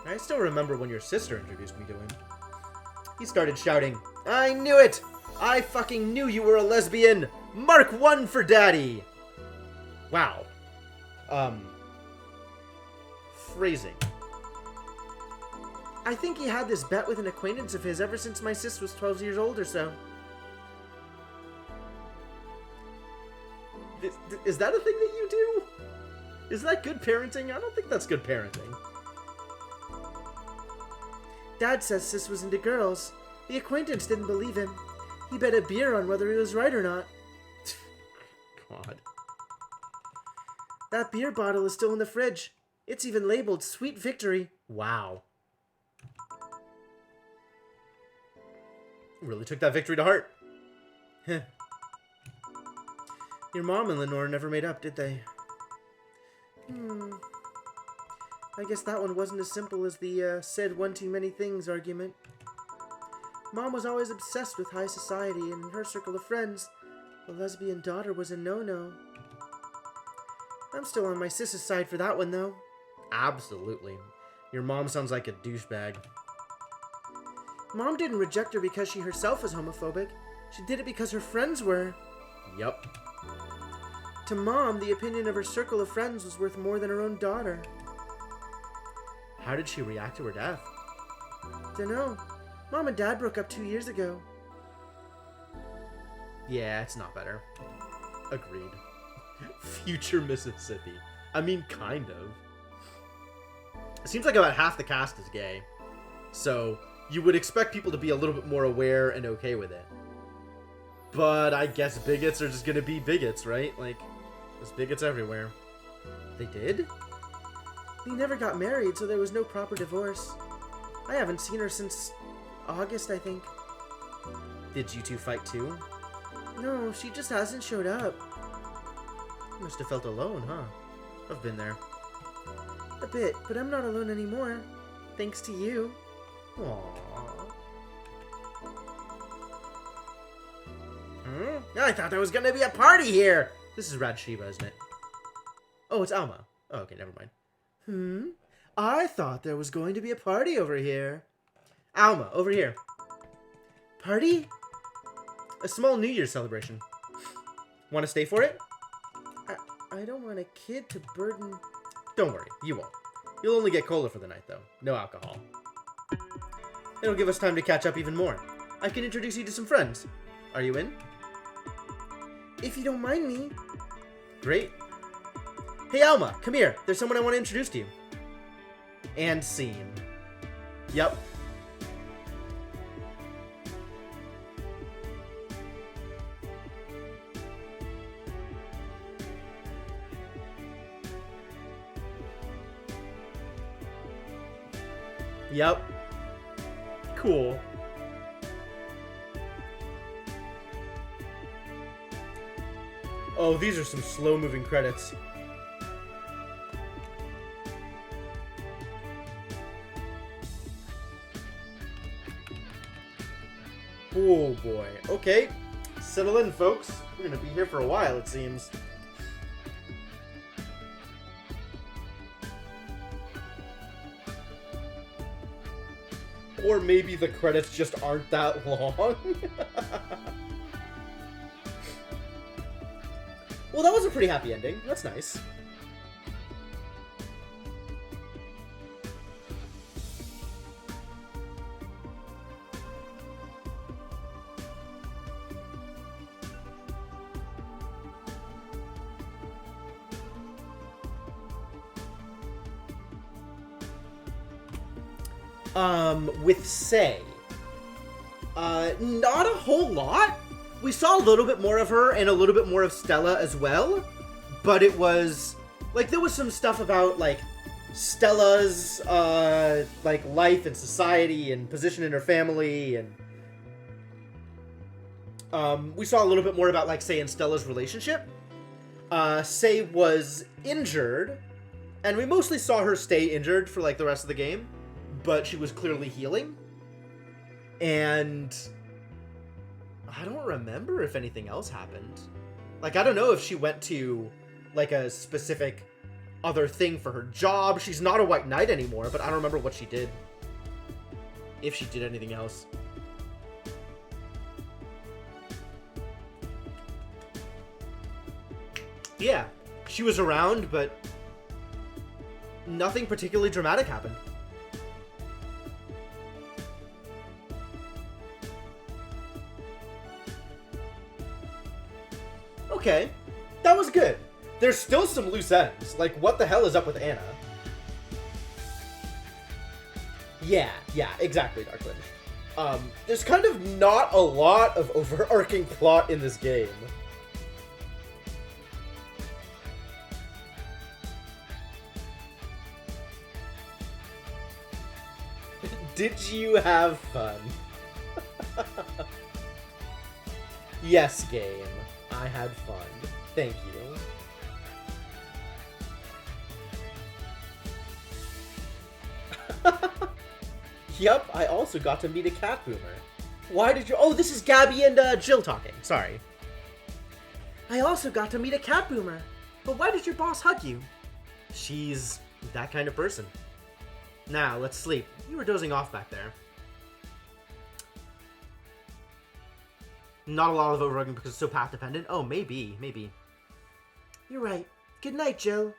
I still remember when your sister introduced me to him. He started shouting, "I knew it! I fucking knew you were a lesbian! Mark 1 for daddy!" Wow. Phrasing. I think he had this bet with an acquaintance of his ever since my sis was 12 years old or so. Is that a thing that you do? Is that good parenting? I don't think that's good parenting. Dad says sis was into girls. The acquaintance didn't believe him. He bet a beer on whether he was right or not. God. That beer bottle is still in the fridge. It's even labeled Sweet Victory. Wow. Really took that victory to heart. Heh. Your mom and Lenore never made up, did they? I guess that one wasn't as simple as the said one too many things argument. Mom was always obsessed with high society, and in her circle of friends, the lesbian daughter was a no-no. I'm still on my sis's side for that one, though. Absolutely. Your mom sounds like a douchebag. Mom didn't reject her because she herself was homophobic. She did it because her friends were. Yup. To Mom, the opinion of her circle of friends was worth more than her own daughter. How did she react to her death? Dunno. Mom and Dad broke up 2 years ago. Yeah, it's not better. Agreed. Future Mississippi. I mean, kind of. It seems like about half the cast is gay. So, you would expect people to be a little bit more aware and okay with it. But I guess bigots are just gonna be bigots, right? Like, there's bigots everywhere. They did? They never got married, so there was no proper divorce. I haven't seen her since August, I think. Did you two fight too? No, she just hasn't showed up. You must have felt alone, huh? I've been there. A bit, but I'm not alone anymore. Thanks to you. Aww. I thought there was gonna be a party here! This is Rad Shiba, isn't it? Oh, it's Alma. Oh, okay, never mind. I thought there was going to be a party over here. Alma, over here. Party? A small New Year's celebration. Want to stay for it? I don't want a kid to burden... Don't worry, you won't. You'll only get cola for the night, though. No alcohol. It'll give us time to catch up even more. I can introduce you to some friends. Are you in? If you don't mind me. Great. Hey, Alma, come here. There's someone I want to introduce to you. And scene. Yep. Yep. Cool. Oh, these are some slow-moving credits. Oh boy. Okay. Settle in, folks. We're gonna be here for a while, it seems. Or maybe the credits just aren't that long. Well, that was a pretty happy ending. That's nice. With Sei, not a whole lot. We saw a little bit more of her and a little bit more of Stella as well, but it was, like, there was some stuff about, like, Stella's, like, life and society and position in her family, and, we saw a little bit more about, like, Sei and Stella's relationship. Sei was injured, and we mostly saw her stay injured for, like, the rest of the game, but she was clearly healing. And I don't remember if anything else happened. Like, I don't know if she went to, like, a specific other thing for her job. She's not a White Knight anymore, but I don't remember what she did. If she did anything else. Yeah, she was around, but nothing particularly dramatic happened. Okay, that was good. There's still some loose ends. Like, what the hell is up with Anna? Yeah, exactly, Darklinge. There's kind of not a lot of overarching plot in this game. Did you have fun? Yes, game. I had fun. Thank you. Yup, I also got to meet a cat boomer. Why did you... Oh, this is Gabby and Jill talking. Sorry. I also got to meet a cat boomer. But why did your boss hug you? She's that kind of person. Now, let's sleep. You were dozing off back there. Not a lot of overworking because it's so path dependent. Oh, maybe. You're right. Good night, Jill.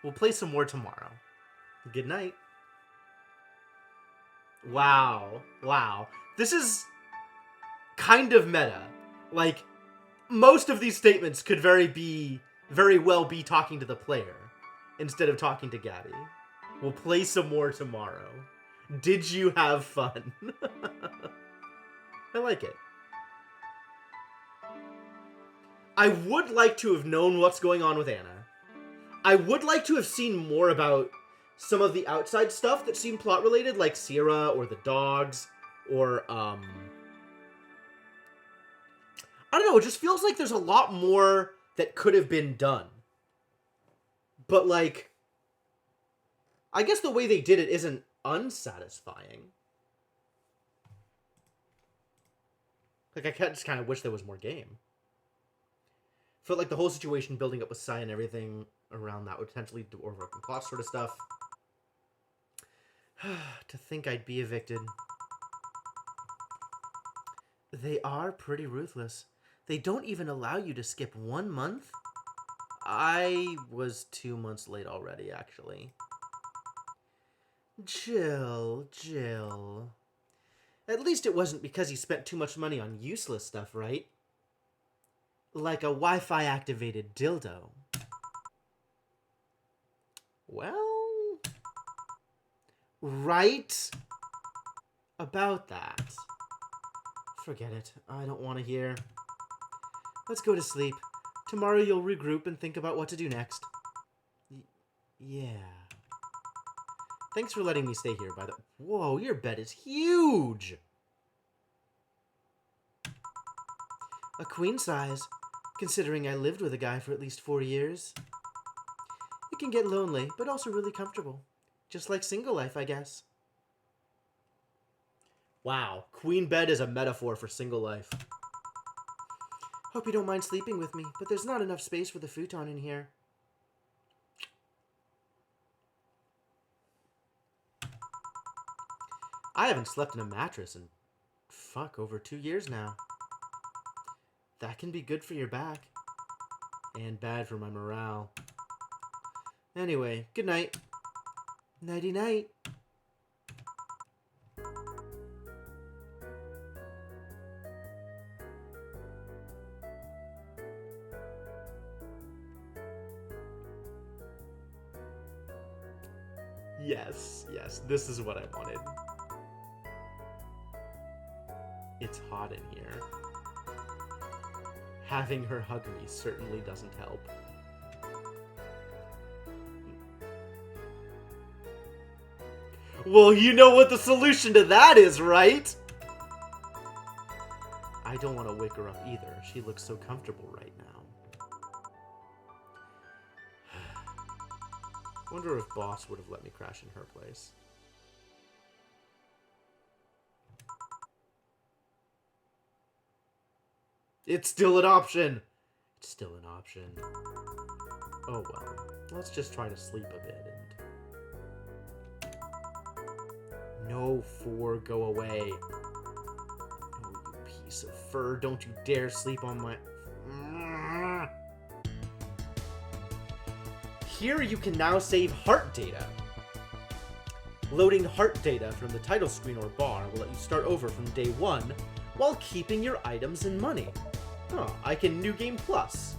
We'll play some more tomorrow. Good night. Wow. This is kind of meta. Like, most of these statements could very well be talking to the player instead of talking to Gabby. We'll play some more tomorrow. Did you have fun? I like it. I would like to have known what's going on with Anna. I would like to have seen more about some of the outside stuff that seemed plot related, like Sierra or the dogs, or, I don't know, it just feels like there's a lot more that could have been done. But, like, I guess the way they did it isn't unsatisfying. Like, I just kind of wish there was more game. Felt like the whole situation building up with Sai and everything around that would potentially do overworking plot sort of stuff. To think I'd be evicted. They are pretty ruthless. They don't even allow you to skip 1 month. I was 2 months late already, actually. Jill. At least it wasn't because he spent too much money on useless stuff, right? Like a Wi-Fi activated dildo. Well, right about that. Forget it. I don't want to hear. Let's go to sleep. Tomorrow you'll regroup and think about what to do next. Yeah. Thanks for letting me stay here, by the... Whoa, your bed is huge! A queen size, considering I lived with a guy for at least 4 years. It can get lonely, but also really comfortable. Just like single life, I guess. Wow, queen bed is a metaphor for single life. Hope you don't mind sleeping with me, but there's not enough space for the futon in here. I haven't slept in a mattress in, over 2 years now. That can be good for your back. And bad for my morale. Anyway, good night. Nighty-night. Yes, yes, this is what I wanted. It's hot in here. Having her hug me certainly doesn't help. Well, you know what the solution to that is, right? I don't want to wake her up either. She looks so comfortable right now. Wonder if Boss would have let me crash in her place. It's still an option. It's still an option. Oh well. Let's just try to sleep a bit and... No, 4, go away. Oh, you piece of fur. Don't you dare sleep on my... Here you can now save heart data. Loading heart data from the title screen or bar will let you start over from day 1 while keeping your items and money. Oh, I can New Game Plus.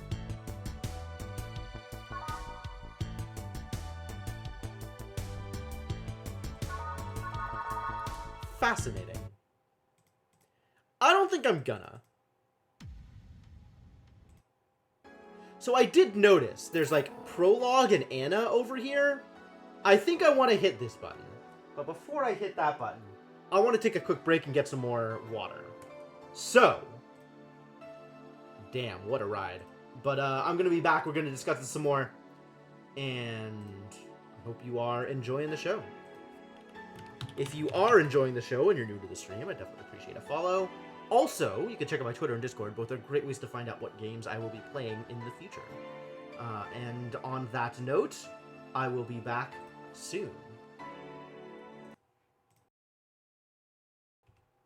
Fascinating. I don't think I'm gonna. So I did notice there's like Prologue and Anna over here. I think I want to hit this button. But before I hit that button, I want to take a quick break and get some more water. So, damn, what a ride. But I'm going to be back. We're going to discuss this some more. And I hope you are enjoying the show. If you are enjoying the show and you're new to the stream, I definitely appreciate a follow. Also, you can check out my Twitter and Discord. Both are great ways to find out what games I will be playing in the future. And on that note, I will be back soon.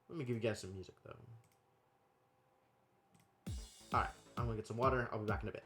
Let me give you guys some music, though. Alright, I'm going to get some water. I'll be back in a bit.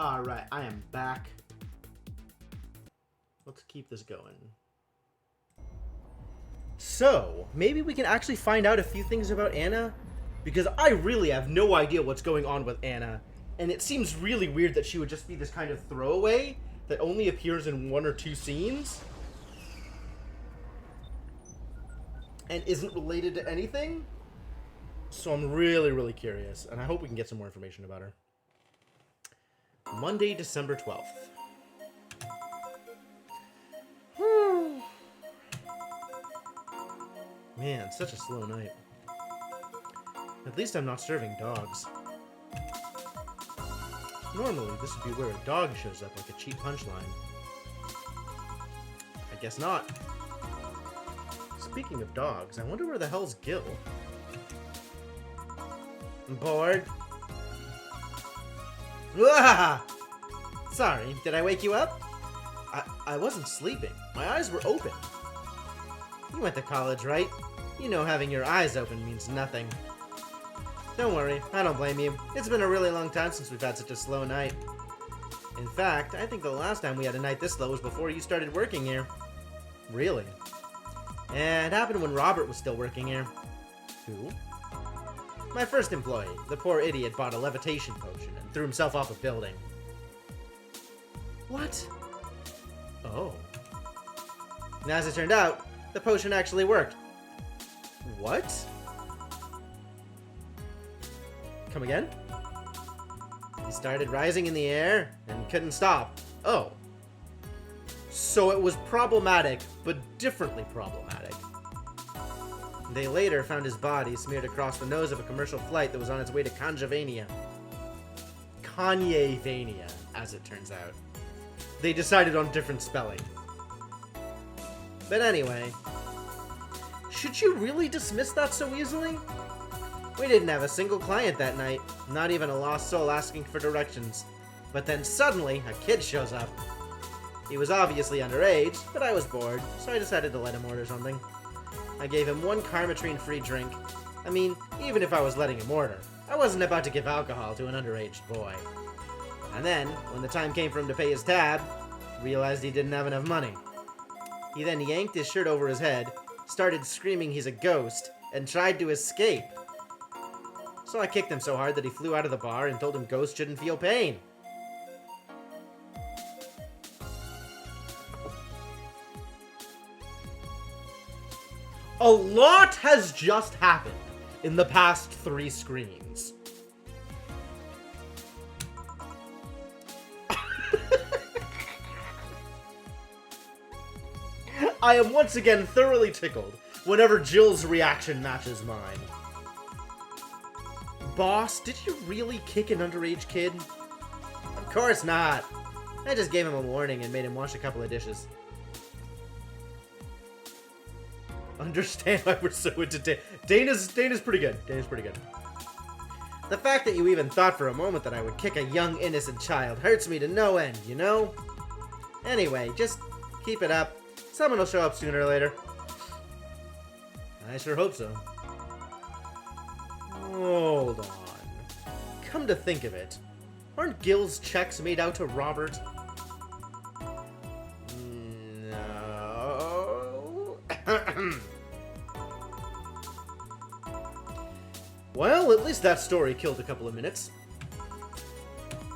Alright, I am back. Let's keep this going. So, maybe we can actually find out a few things about Anna? Because I really have no idea what's going on with Anna. And it seems really weird that she would just be this kind of throwaway that only appears in 1 or 2 scenes. And isn't related to anything. So I'm really, really curious. And I hope we can get some more information about her. Monday, December 12th. Man, such a slow night. At least I'm not serving dogs. Normally, this would be where a dog shows up like a cheap punchline. I guess not. Speaking of dogs, I wonder where the hell's Gil? I'm bored. Ah! Sorry, did I wake you up? I wasn't sleeping. My eyes were open. You went to college, right? You know having your eyes open means nothing. Don't worry, I don't blame you. It's been a really long time since we've had such a slow night. In fact, I think the last time we had a night this slow was before you started working here. Really? Yeah, it happened when Robert was still working here. Who? My first employee. The poor idiot bought a levitation potion and threw himself off a building. What? Oh. And as it turned out, the potion actually worked. What? Come again? He started rising in the air and couldn't stop. Oh. So it was problematic, but differently problematic. They later found his body smeared across the nose of a commercial flight that was on its way to Kanjavania. Kanye-vania, as it turns out. They decided on different spelling. But anyway, should you really dismiss that so easily? We didn't have a single client that night, not even a lost soul asking for directions. But then suddenly, a kid shows up. He was obviously underage, but I was bored, so I decided to let him order something. I gave him 1 Karmatrine free drink. I mean, even if I was letting him order, I wasn't about to give alcohol to an underage boy. And then, when the time came for him to pay his tab, realized he didn't have enough money. He then yanked his shirt over his head, started screaming he's a ghost, and tried to escape. So I kicked him so hard that he flew out of the bar and told him ghosts shouldn't feel pain. A lot has just happened in the past 3 screens. I am once again thoroughly tickled whenever Jill's reaction matches mine. Boss, did you really kick an underage kid? Of course not. I just gave him a warning and made him wash a couple of dishes. Understand why we're so into Dana's pretty good. Dana's pretty good. The fact that you even thought for a moment that I would kick a young innocent child hurts me to no end, you know? Anyway, just keep it up. Someone will show up sooner or later. I sure hope so. Hold on. Come to think of it, aren't Gil's checks made out to Robert? No. Well, at least that story killed a couple of minutes.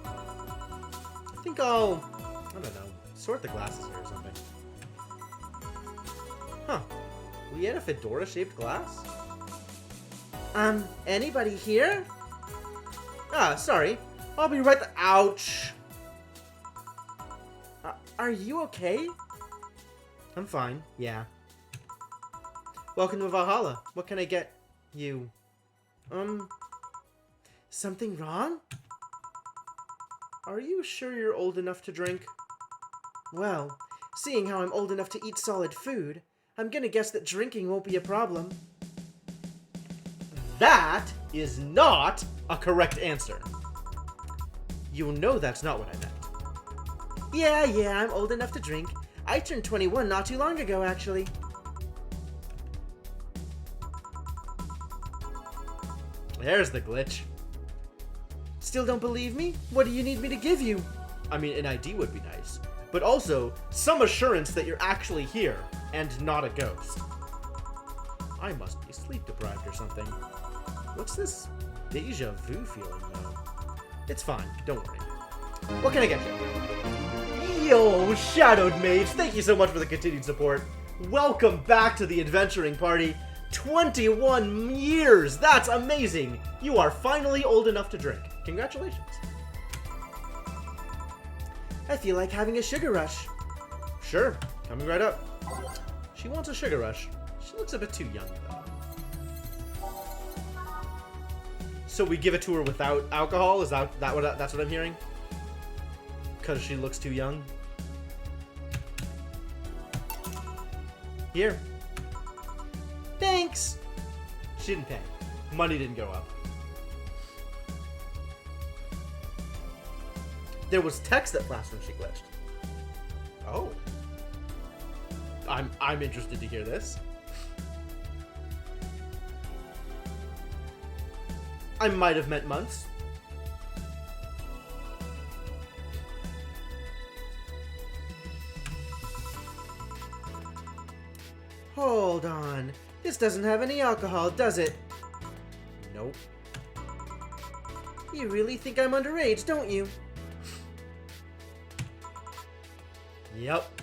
I think I'll, I don't know, sort the glasses here or something. Huh. We had a fedora-shaped glass? Anybody here? Ah, sorry. I'll be right ouch! Are you okay? I'm fine, yeah. Welcome to Valhalla. What can I get you? Something wrong? Are you sure you're old enough to drink? Well, seeing how I'm old enough to eat solid food, I'm gonna guess that drinking won't be a problem. That is not a correct answer. You know that's not what I meant. Yeah, I'm old enough to drink. I turned 21 not too long ago, actually. There's the glitch. still don't believe me? What do you need me to give you? I mean, an ID would be nice, but also some assurance that you're actually here and not a ghost. I must be sleep deprived or something. What's this deja vu feeling though? It's fine, don't worry. What can I get you? Yo, Shadowed Mage, thank you so much for the continued support. Welcome back to the adventuring party. 21 years! That's amazing! You are finally old enough to drink. Congratulations. I feel like having a sugar rush. Sure, coming right up. She wants a sugar rush. She looks a bit too young, though. So we give it to her without alcohol? Is that's what I'm hearing? Because she looks too young? Here. Thanks! She didn't pay. Money didn't go up. There was text that flashed when she glitched. Oh. I'm interested to hear this. I might have meant months. Hold on. This doesn't have any alcohol, does it? Nope. You really think I'm underage, don't you? Yep.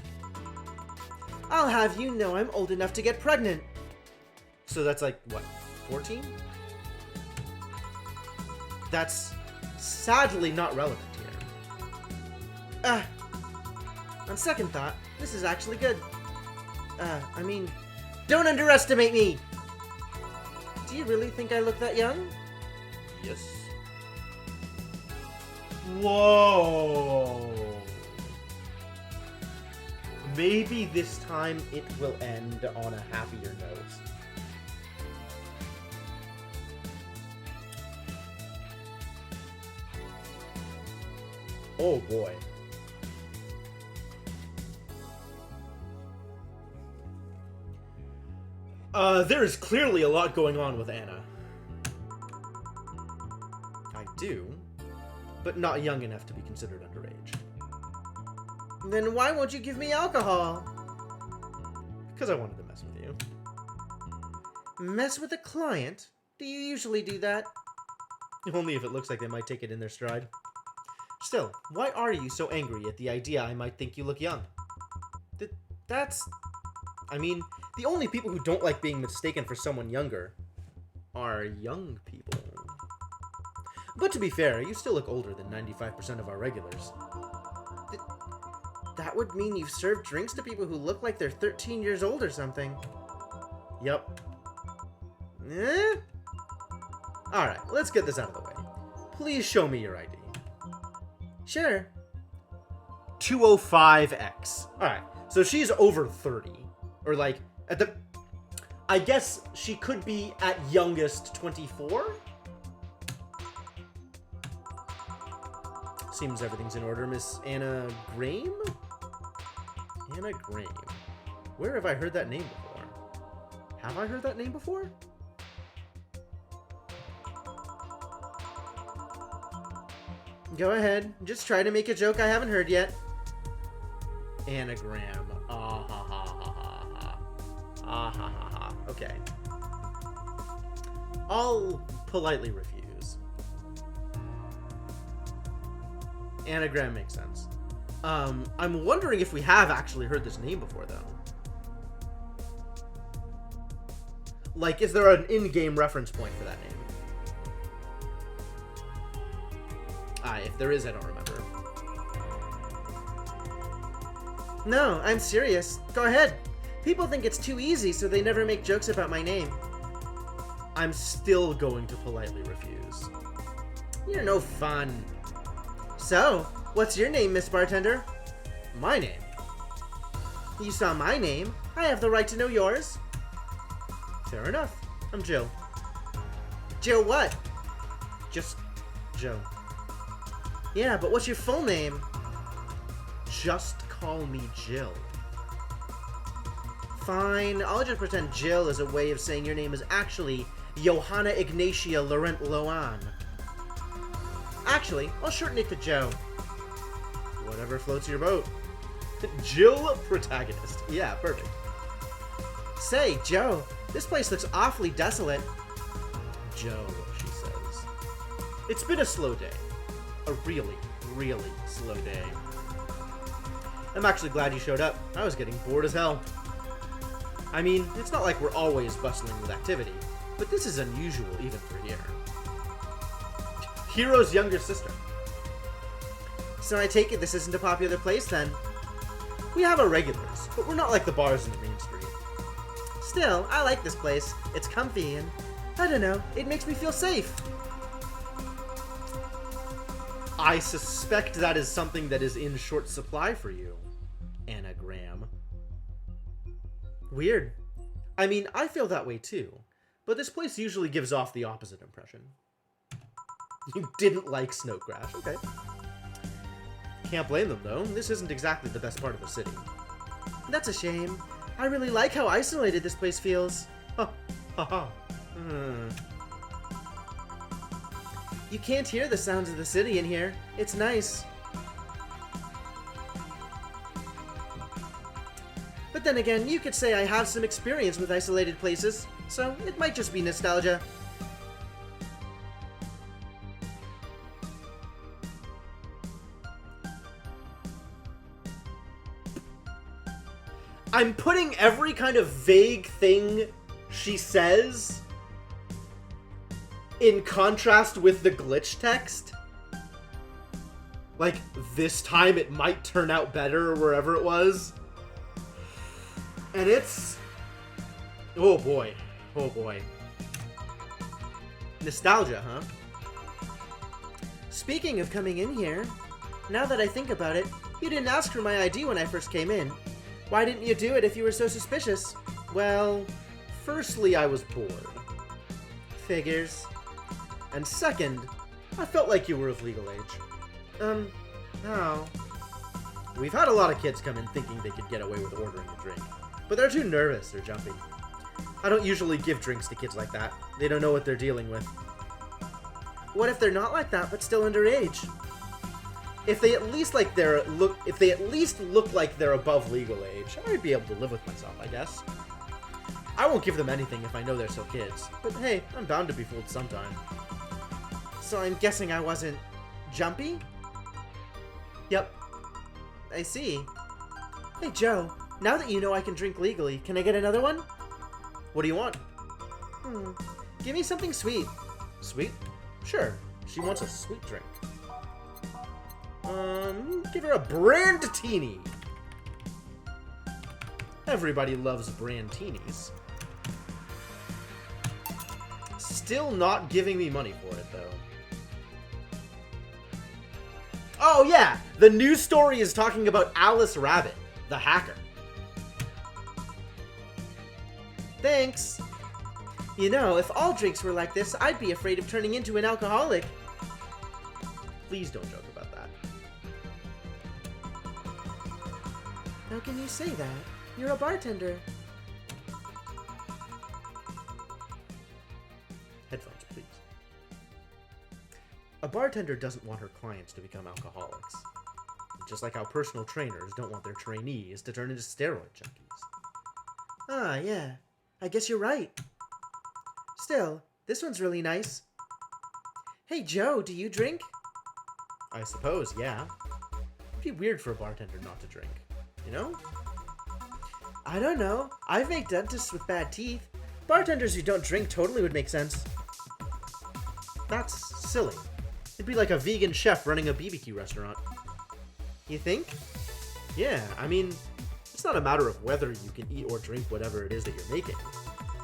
I'll have you know I'm old enough to get pregnant. So that's like, what, 14? That's sadly not relevant here. On second thought, this is actually good. I mean, don't underestimate me! Do you really think I look that young? Yes. Whoa! Maybe this time it will end on a happier note. Oh boy. There is clearly a lot going on with Anna. I do, but not young enough to be considered underage. Then why won't you give me alcohol? Because I wanted to mess with you. Mess with a client? Do you usually do that? Only if it looks like they might take it in their stride. Still, why are you so angry at the idea I might think you look young? I mean, the only people who don't like being mistaken for someone younger are young people. But to be fair, you still look older than 95% of our regulars. That would mean you've served drinks to people who look like they're 13 years old or something. Yep. Eh? Alright, let's get this out of the way. Please show me your ID. Sure. 205X. Alright, so she's over 30. Or like, I guess she could be at youngest 24? Seems everything's in order, Miss Anna Graham? Anna Graham. Where have I heard that name before? Have I heard that name before? Go ahead. Just try to make a joke I haven't heard yet. Anagram. Ah ha ha ha ha ha. Ah ha ha ha. Okay. I'll politely refuse. Anagram makes sense. I'm wondering if we have actually heard this name before, though. Like, is there an in-game reference point for that name? If there is, I don't remember. No, I'm serious. Go ahead. People think it's too easy, so they never make jokes about my name. I'm still going to politely refuse. You're no fun. So, what's your name, Miss Bartender? My name? You saw my name. I have the right to know yours. Fair enough. I'm Jill. Jill what? Just Jill. Yeah, but what's your full name? Just call me Jill. Fine, I'll just pretend Jill is a way of saying your name is actually Johanna Ignatia Laurent Loan. Actually, I'll shorten it to Joe. Whatever floats your boat. Jill protagonist. Yeah, perfect. Say, Joe, this place looks awfully desolate. Joe, she says. It's been a slow day. A really, really slow day. I'm actually glad you showed up. I was getting bored as hell. I mean, it's not like we're always bustling with activity, but this is unusual even for here. Hiro's younger sister. So I take it this isn't a popular place then? We have our regulars, but we're not like the bars in the main street. Still, I like this place. It's comfy and, I don't know, it makes me feel safe. I suspect that is something that is in short supply for you, Anagram. Weird. I mean, I feel that way too, but this place usually gives off the opposite impression. You didn't like Snow Crash, okay. Can't blame them though, this isn't exactly the best part of the city. That's a shame. I really like how isolated this place feels. Ha ha ha. You can't hear the sounds of the city in here. It's nice. But then again, you could say I have some experience with isolated places, so it might just be nostalgia. I'm putting every kind of vague thing she says in contrast with the glitch text. Like, this time it might turn out better or wherever it was. And it's... oh boy. Oh boy. Nostalgia, huh? Speaking of coming in here, now that I think about it, you didn't ask for my ID when I first came in. Why didn't you do it if you were so suspicious? Well, firstly, I was bored. Figures. And second, I felt like you were of legal age. How? We've had a lot of kids come in thinking they could get away with ordering a drink, but they're too nervous or jumpy. I don't usually give drinks to kids like that. They don't know what they're dealing with. What if they're not like that but still underage? If they at least look like they're above legal age, I'd be able to live with myself, I guess. I won't give them anything if I know they're still kids, but hey, I'm bound to be fooled sometime. So I'm guessing I wasn't jumpy? Yep. I see. Hey Joe, now that you know I can drink legally, can I get another one? What do you want? Give me something sweet. Sweet? Sure. She wants a sweet drink. Give her a Brandtini. Everybody loves Brandtinis. Still not giving me money for it, though. Oh, yeah! The news story is talking about Alice Rabbit, the hacker. Thanks. You know, if all drinks were like this, I'd be afraid of turning into an alcoholic. Please don't joke about that. How can you say that? You're a bartender. Headphones, please. A bartender doesn't want her clients to become alcoholics. Just like how personal trainers don't want their trainees to turn into steroid junkies. Ah, yeah. I guess you're right. Still, this one's really nice. Hey, Joe, do you drink? I suppose, yeah. It'd be weird for a bartender not to drink, you know? I don't know. I've met dentists with bad teeth. Bartenders who don't drink totally would make sense. That's silly. It'd be like a vegan chef running a BBQ restaurant. You think? Yeah, I mean, it's not a matter of whether you can eat or drink whatever it is that you're making.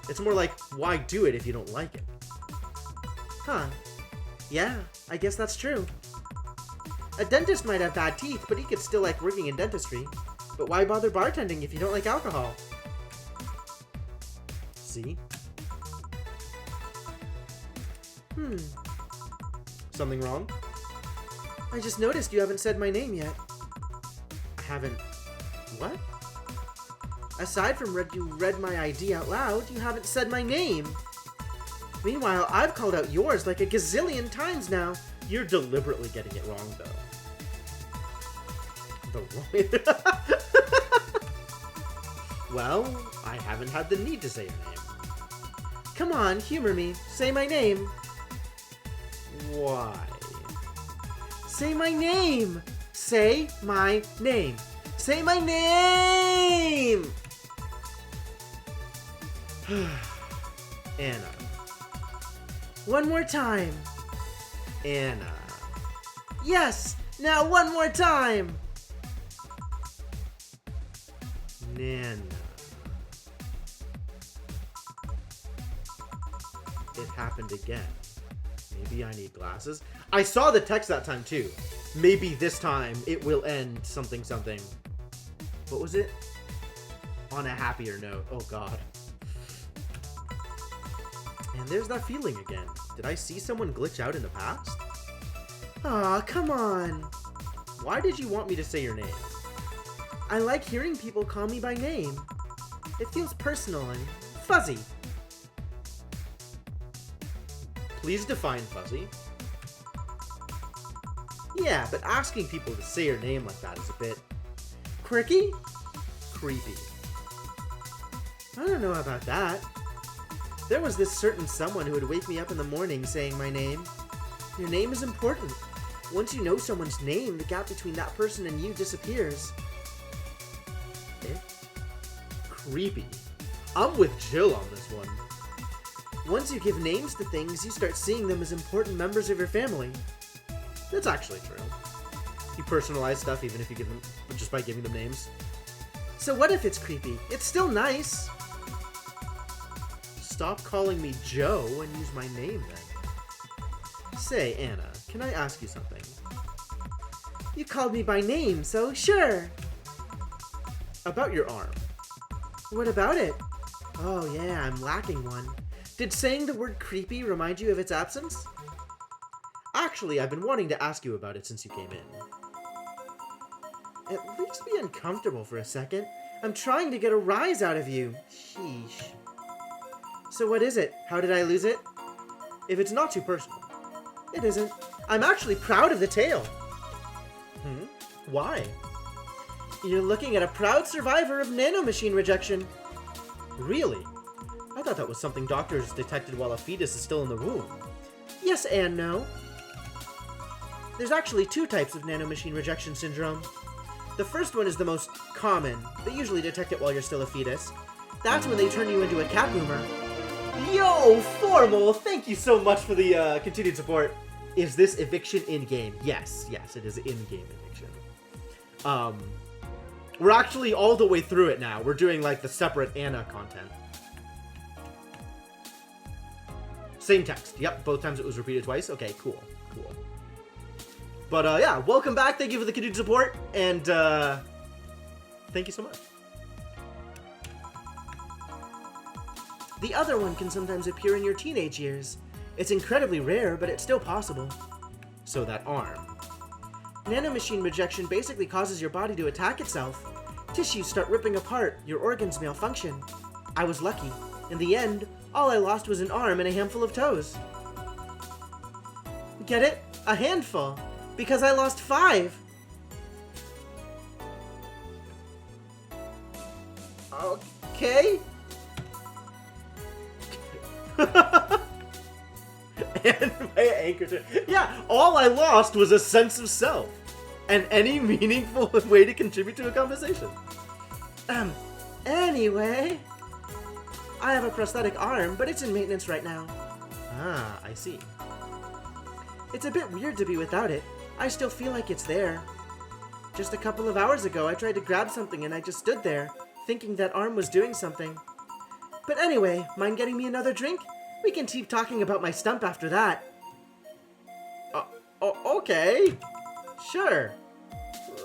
It's more like, why do it if you don't like it? Huh. Yeah, I guess that's true. A dentist might have bad teeth, but he could still like working in dentistry. But why bother bartending if you don't like alcohol? See? Something wrong? I just noticed you haven't said my name yet. I haven't... What? Aside from you read my ID out loud, you haven't said my name. Meanwhile, I've called out yours like a gazillion times now, You're deliberately getting it wrong, though. The wrong... Well, I haven't had the need to say your name. Come on, humor me. Say my name. Why? Say my name! Say my name! Say my name! Anna. One more time. Anna. Yes! Now one more time! Nana. It happened again. Maybe I need glasses. I saw the text that time too. Maybe this time it will end something something. What was it? On a happier note. Oh god. And there's that feeling again. Did I see someone glitch out in the past? Aw, come on. Why did you want me to say your name? I like hearing people call me by name. It feels personal and fuzzy. Please define fuzzy. Yeah, But asking people to say your name like that is a bit quirky? creepy. I don't know about that. There was this certain someone who would wake me up in the morning saying my name. Your name is important. Once you know someone's name, the gap between that person and you disappears. Creepy. I'm with Jill on this one. Once you give names to things, you start seeing them as important members of your family. That's actually true. You personalize stuff even if you give them just by giving them names. So what if it's creepy? It's still nice. Stop calling me Joe and use my name then. Say, Anna, can I ask you something? You called me by name, so sure. About your arm. What about it? Oh yeah, I'm lacking one. Did saying the word creepy remind you of its absence? Actually, I've been wanting to ask you about it since you came in. At least be uncomfortable for a second. I'm trying to get a rise out of you. Sheesh. So what is it? How did I lose it? If it's not too personal. It isn't. I'm actually proud of the tail. Why? You're looking at a proud survivor of nanomachine rejection. Really? I thought that was something doctors detected while a fetus is still in the womb. Yes and no. There's actually two types of nanomachine rejection syndrome. The first one is the most common. They usually detect it while you're still a fetus. That's when they turn you into a cat boomer. Yo, Formal, thank you so much for the continued support. Is this eviction in-game? Yes, it is in-game eviction. We're actually all the way through it now. We're doing like the separate Anna content. Same text. Yep, both times it was repeated twice. Okay, cool. But yeah, welcome back. Thank you for the continued support, and thank you so much. The other one can sometimes appear in your teenage years. It's incredibly rare, but it's still possible. So that arm. Nanomachine rejection basically causes your body to attack itself. Tissues start ripping apart, your organs malfunction. I was lucky. In the end, all I lost was an arm and a handful of toes. Get it? A handful. Because I lost 5. Okay. And my anchor. Yeah, all I lost was a sense of self. And any meaningful way to contribute to a conversation. Anyway. I have a prosthetic arm, but it's in maintenance right now. Ah, I see. It's a bit weird to be without it. I still feel like it's there. Just a couple of hours ago, I tried to grab something and I just stood there, thinking that arm was doing something. But anyway, mind getting me another drink? We can keep talking about my stump after that. Okay. Sure.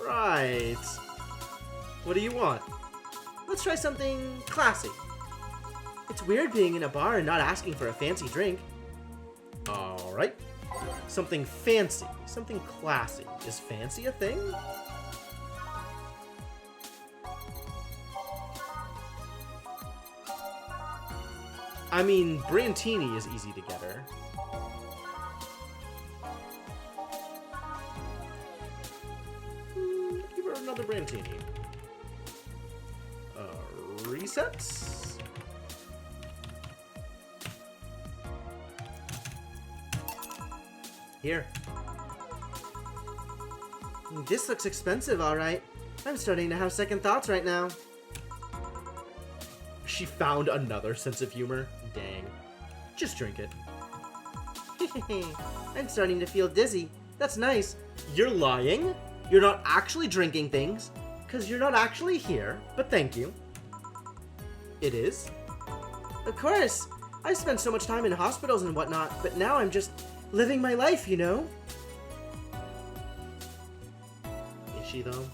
Right. What do you want? Let's try something classy. It's weird being in a bar and not asking for a fancy drink. Alright. Something fancy. Something classy. Is fancy a thing? I mean, Brantini is easy to get her. Secondini. Resets? Here. This looks expensive, alright. I'm starting to have second thoughts right now. She found another sense of humor. Dang. Just drink it. I'm starting to feel dizzy. That's nice. You're lying? You're not actually drinking things? Because you're not actually here, but thank you. It is? Of course. I spent so much time in hospitals and whatnot, but now I'm just living my life, you know? Is she, though?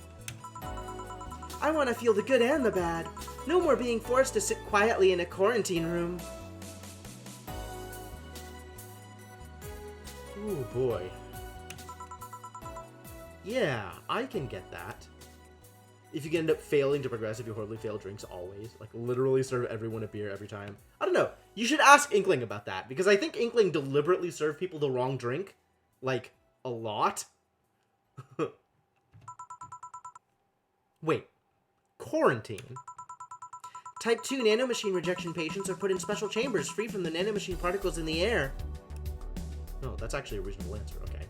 I want to feel the good and the bad. No more being forced to sit quietly in a quarantine room. Ooh, boy. Yeah, I can get that. If you end up failing to progress, if you horribly fail drinks always, like literally serve everyone a beer every time. I don't know. You should ask Inkling about that, because I think Inkling deliberately served people the wrong drink, like, a lot. Wait. Quarantine? Type 2 nanomachine rejection patients are put in special chambers free from the nanomachine particles in the air. Oh, that's actually a reasonable answer, okay.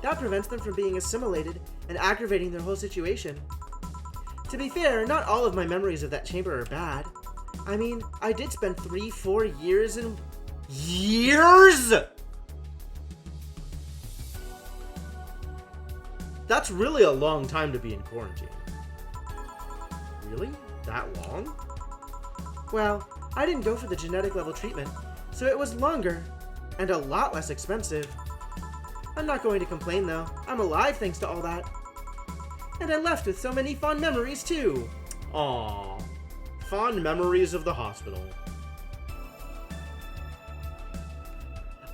That prevents them from being assimilated and aggravating their whole situation. To be fair, not all of my memories of that chamber are bad. I mean, I did spend 3-4 years in... Years?! That's really a long time to be in quarantine. Really? That long? Well, I didn't go for the genetic level treatment, so it was longer and a lot less expensive. I'm not going to complain though. I'm alive thanks to all that. And I left with so many fond memories too. Aww. Fond memories of the hospital.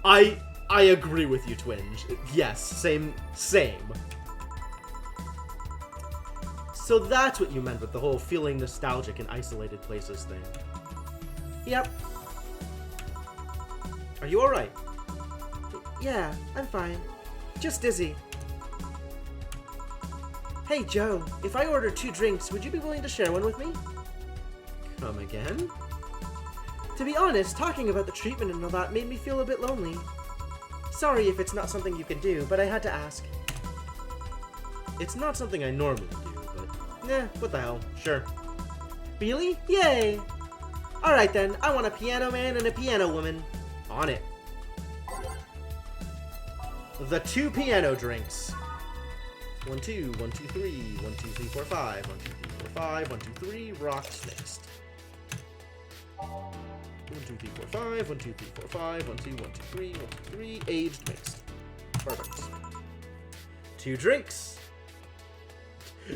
I agree with you, Twinge. Yes, same. So that's what you meant with the whole feeling nostalgic in isolated places thing. Yep. Are you alright? Yeah, I'm fine. Just dizzy. Hey Joe, if I order 2 drinks, would you be willing to share one with me? Come again? To be honest, talking about the treatment and all that made me feel a bit lonely. Sorry if it's not something you can do, but I had to ask. It's not something I normally do, but what the hell, sure. Really? Yay! Alright then, I want a piano man and a piano woman. On it. The 2 piano drinks. 1, 2, 1, 2, 3, 1, 2, 3, 4, 5, 1, 2, 3, 4, 5, 1, 2, 3, rocks mixed. 1, 2, 3, 4, 5, 1, 2, 3, 4, 5, 1, 2, 1, 2, 3, 1, 2, 3, aged mixed. Perfect. 2 drinks.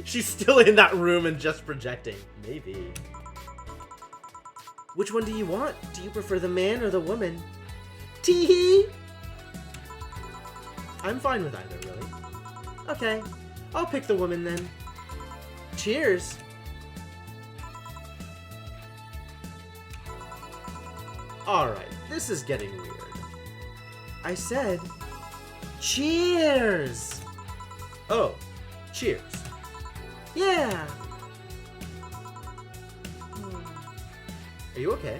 She's still in that room and just projecting. Maybe. Which one do you want? Do you prefer the man or the woman? Tee-hee! I'm fine with either, really. Okay, I'll pick the woman then. Cheers! Alright, this is getting weird. I said, cheers! Oh, cheers. Yeah! Are you okay?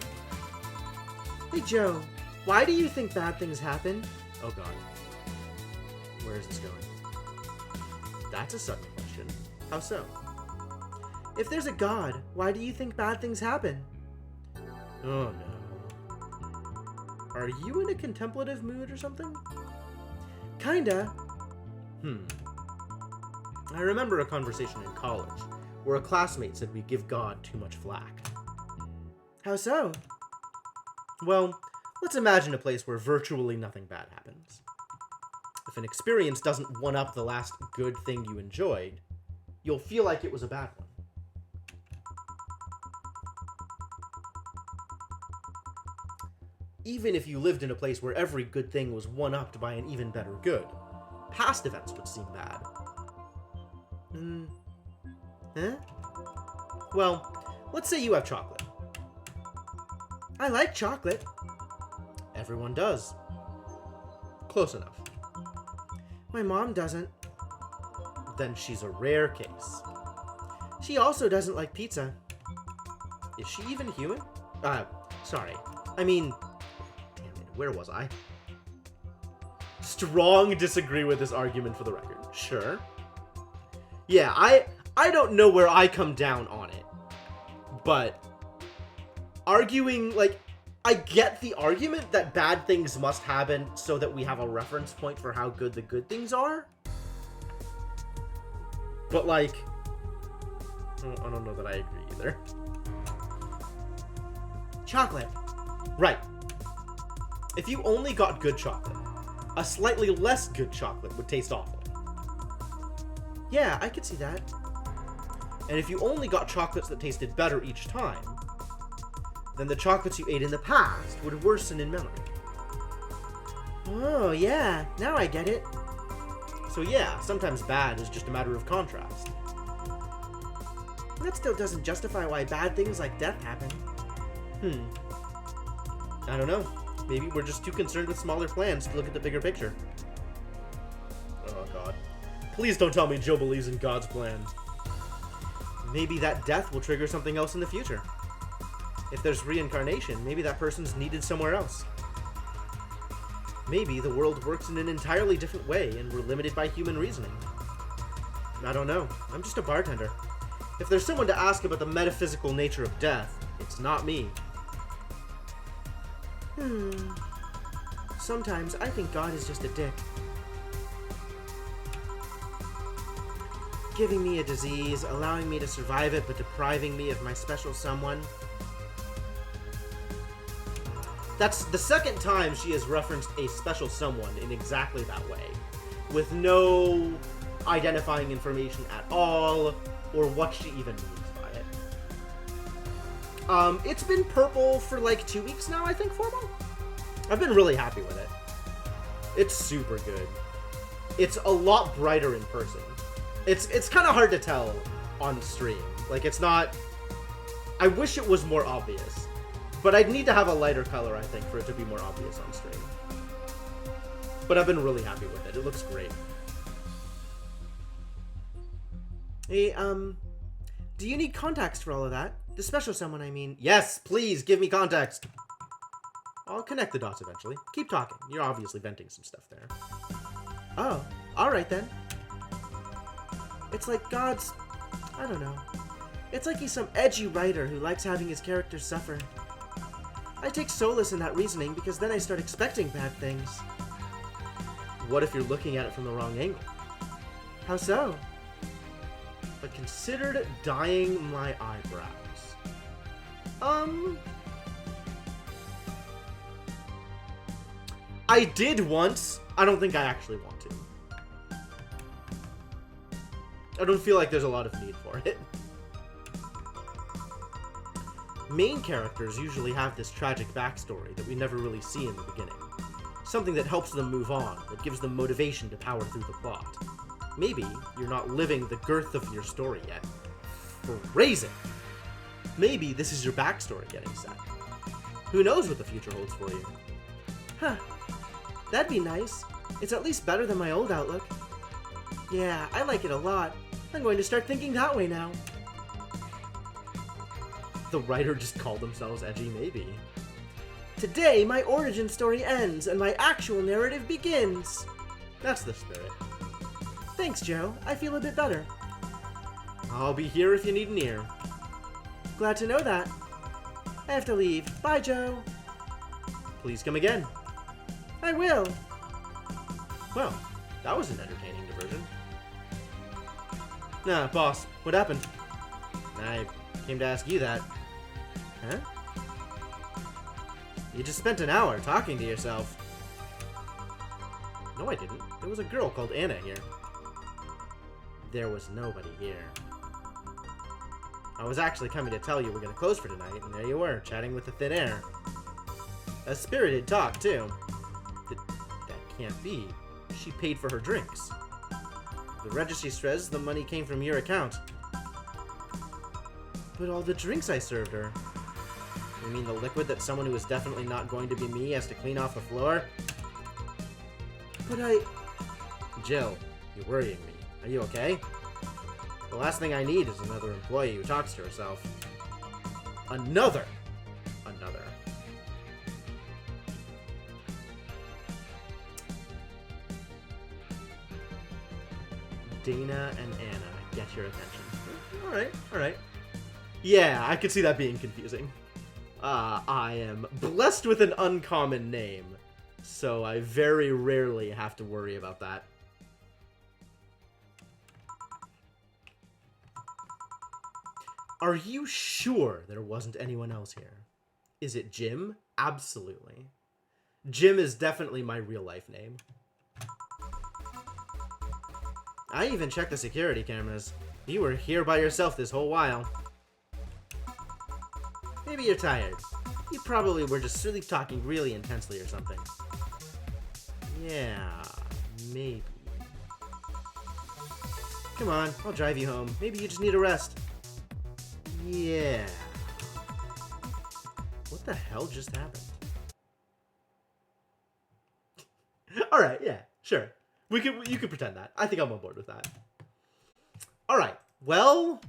Hey Joe, why do you think bad things happen? Oh god. Where is this going? That's a sudden question. How so? If there's a god, why do you think bad things happen? Oh no. Are you in a contemplative mood or something? Kinda. I remember a conversation in college where a classmate said we give God too much flack. How so? Well, let's imagine a place where virtually nothing bad happens. If an experience doesn't one-up the last good thing you enjoyed, you'll feel like it was a bad one. Even if you lived in a place where every good thing was one-upped by an even better good, past events would seem bad. Huh? Well, let's say you have chocolate. I like chocolate. Everyone does. Close enough. My mom doesn't. Then she's a rare case. She also doesn't like pizza. Is she even human? Sorry. Damn it, where was I? Strong disagree with this argument for the record. Sure. Yeah, I don't know where I come down on it. But arguing, like, I get the argument that bad things must happen so that we have a reference point for how good the good things are. But, like, I don't know that I agree either. Chocolate. Right. If you only got good chocolate, a slightly less good chocolate would taste awful. Yeah, I could see that. And if you only got chocolates that tasted better each time, then the chocolates you ate in the past would worsen in memory. Oh, yeah. Now I get it. So yeah, sometimes bad is just a matter of contrast. That still doesn't justify why bad things like death happen. I don't know. Maybe we're just too concerned with smaller plans to look at the bigger picture. Oh god. Please don't tell me Joe believes in God's plan. Maybe that death will trigger something else in the future. If there's reincarnation, maybe that person's needed somewhere else. Maybe the world works in an entirely different way and we're limited by human reasoning. I don't know. I'm just a bartender. If there's someone to ask about the metaphysical nature of death, it's not me. Sometimes I think God is just a dick. Giving me a disease, allowing me to survive it, but depriving me of my special someone. That's the second time she has referenced a special someone in exactly that way, with no identifying information at all, or what she even means by it. It's been purple for like 2 weeks now, I think, Formal? I've been really happy with it. It's super good. It's a lot brighter in person. It's kind of hard to tell on stream. Like, it's not... I wish it was more obvious. But I'd need to have a lighter color, I think, for it to be more obvious on stream. But I've been really happy with it. It looks great. Hey, do you need context for all of that? The special someone, I mean. Yes, please, give me context. I'll connect the dots eventually. Keep talking. You're obviously venting some stuff there. Oh, alright then. It's like God's... I don't know. It's like he's some edgy writer who likes having his characters suffer. I take solace in that reasoning because then I start expecting bad things. What if you're looking at it from the wrong angle? How so? I considered dyeing my eyebrows. I did once. I don't think I actually want to. I don't feel like there's a lot of need for it. Main characters usually have this tragic backstory that we never really see in the beginning. Something that helps them move on, that gives them motivation to power through the plot. Maybe you're not living the girth of your story yet. Phrasing! Maybe this is your backstory getting set. Who knows what the future holds for you? Huh. That'd be nice. It's at least better than my old outlook. Yeah, I like it a lot. I'm going to start thinking that way now. The writer just called themselves edgy, maybe. Today, my origin story ends and my actual narrative begins. That's the spirit. Thanks, Joe. I feel a bit better. I'll be here if you need an ear. Glad to know that. I have to leave. Bye, Joe. Please come again. I will. Well, that was an entertaining diversion. Nah, boss, what happened? I came to ask you that. Huh? You just spent an hour talking to yourself. No, I didn't. There was a girl called Anna here. There was nobody here. I was actually coming to tell you we're gonna close for tonight, and there you were, chatting with the thin air. A spirited talk, too. That can't be. She paid for her drinks. The registry says the money came from your account. But all the drinks I served her. You mean the liquid that someone who is definitely not going to be me has to clean off the floor? But I... Jill, you're worrying me. Are you okay? The last thing I need is another employee who talks to herself. Another. Dana and Anna, get your attention. Alright. Yeah, I could see that being confusing. I am blessed with an uncommon name, so I very rarely have to worry about that. Are you sure there wasn't anyone else here? Is it Jim? Absolutely. Jim is definitely my real-life name. I even checked the security cameras. You were here by yourself this whole while. Maybe you're tired. You probably were just really talking really intensely or something. Yeah, maybe. Come on, I'll drive you home. Maybe you just need a rest. Yeah. What the hell just happened? Alright, yeah, sure. You could pretend that. I think I'm on board with that. Alright, well,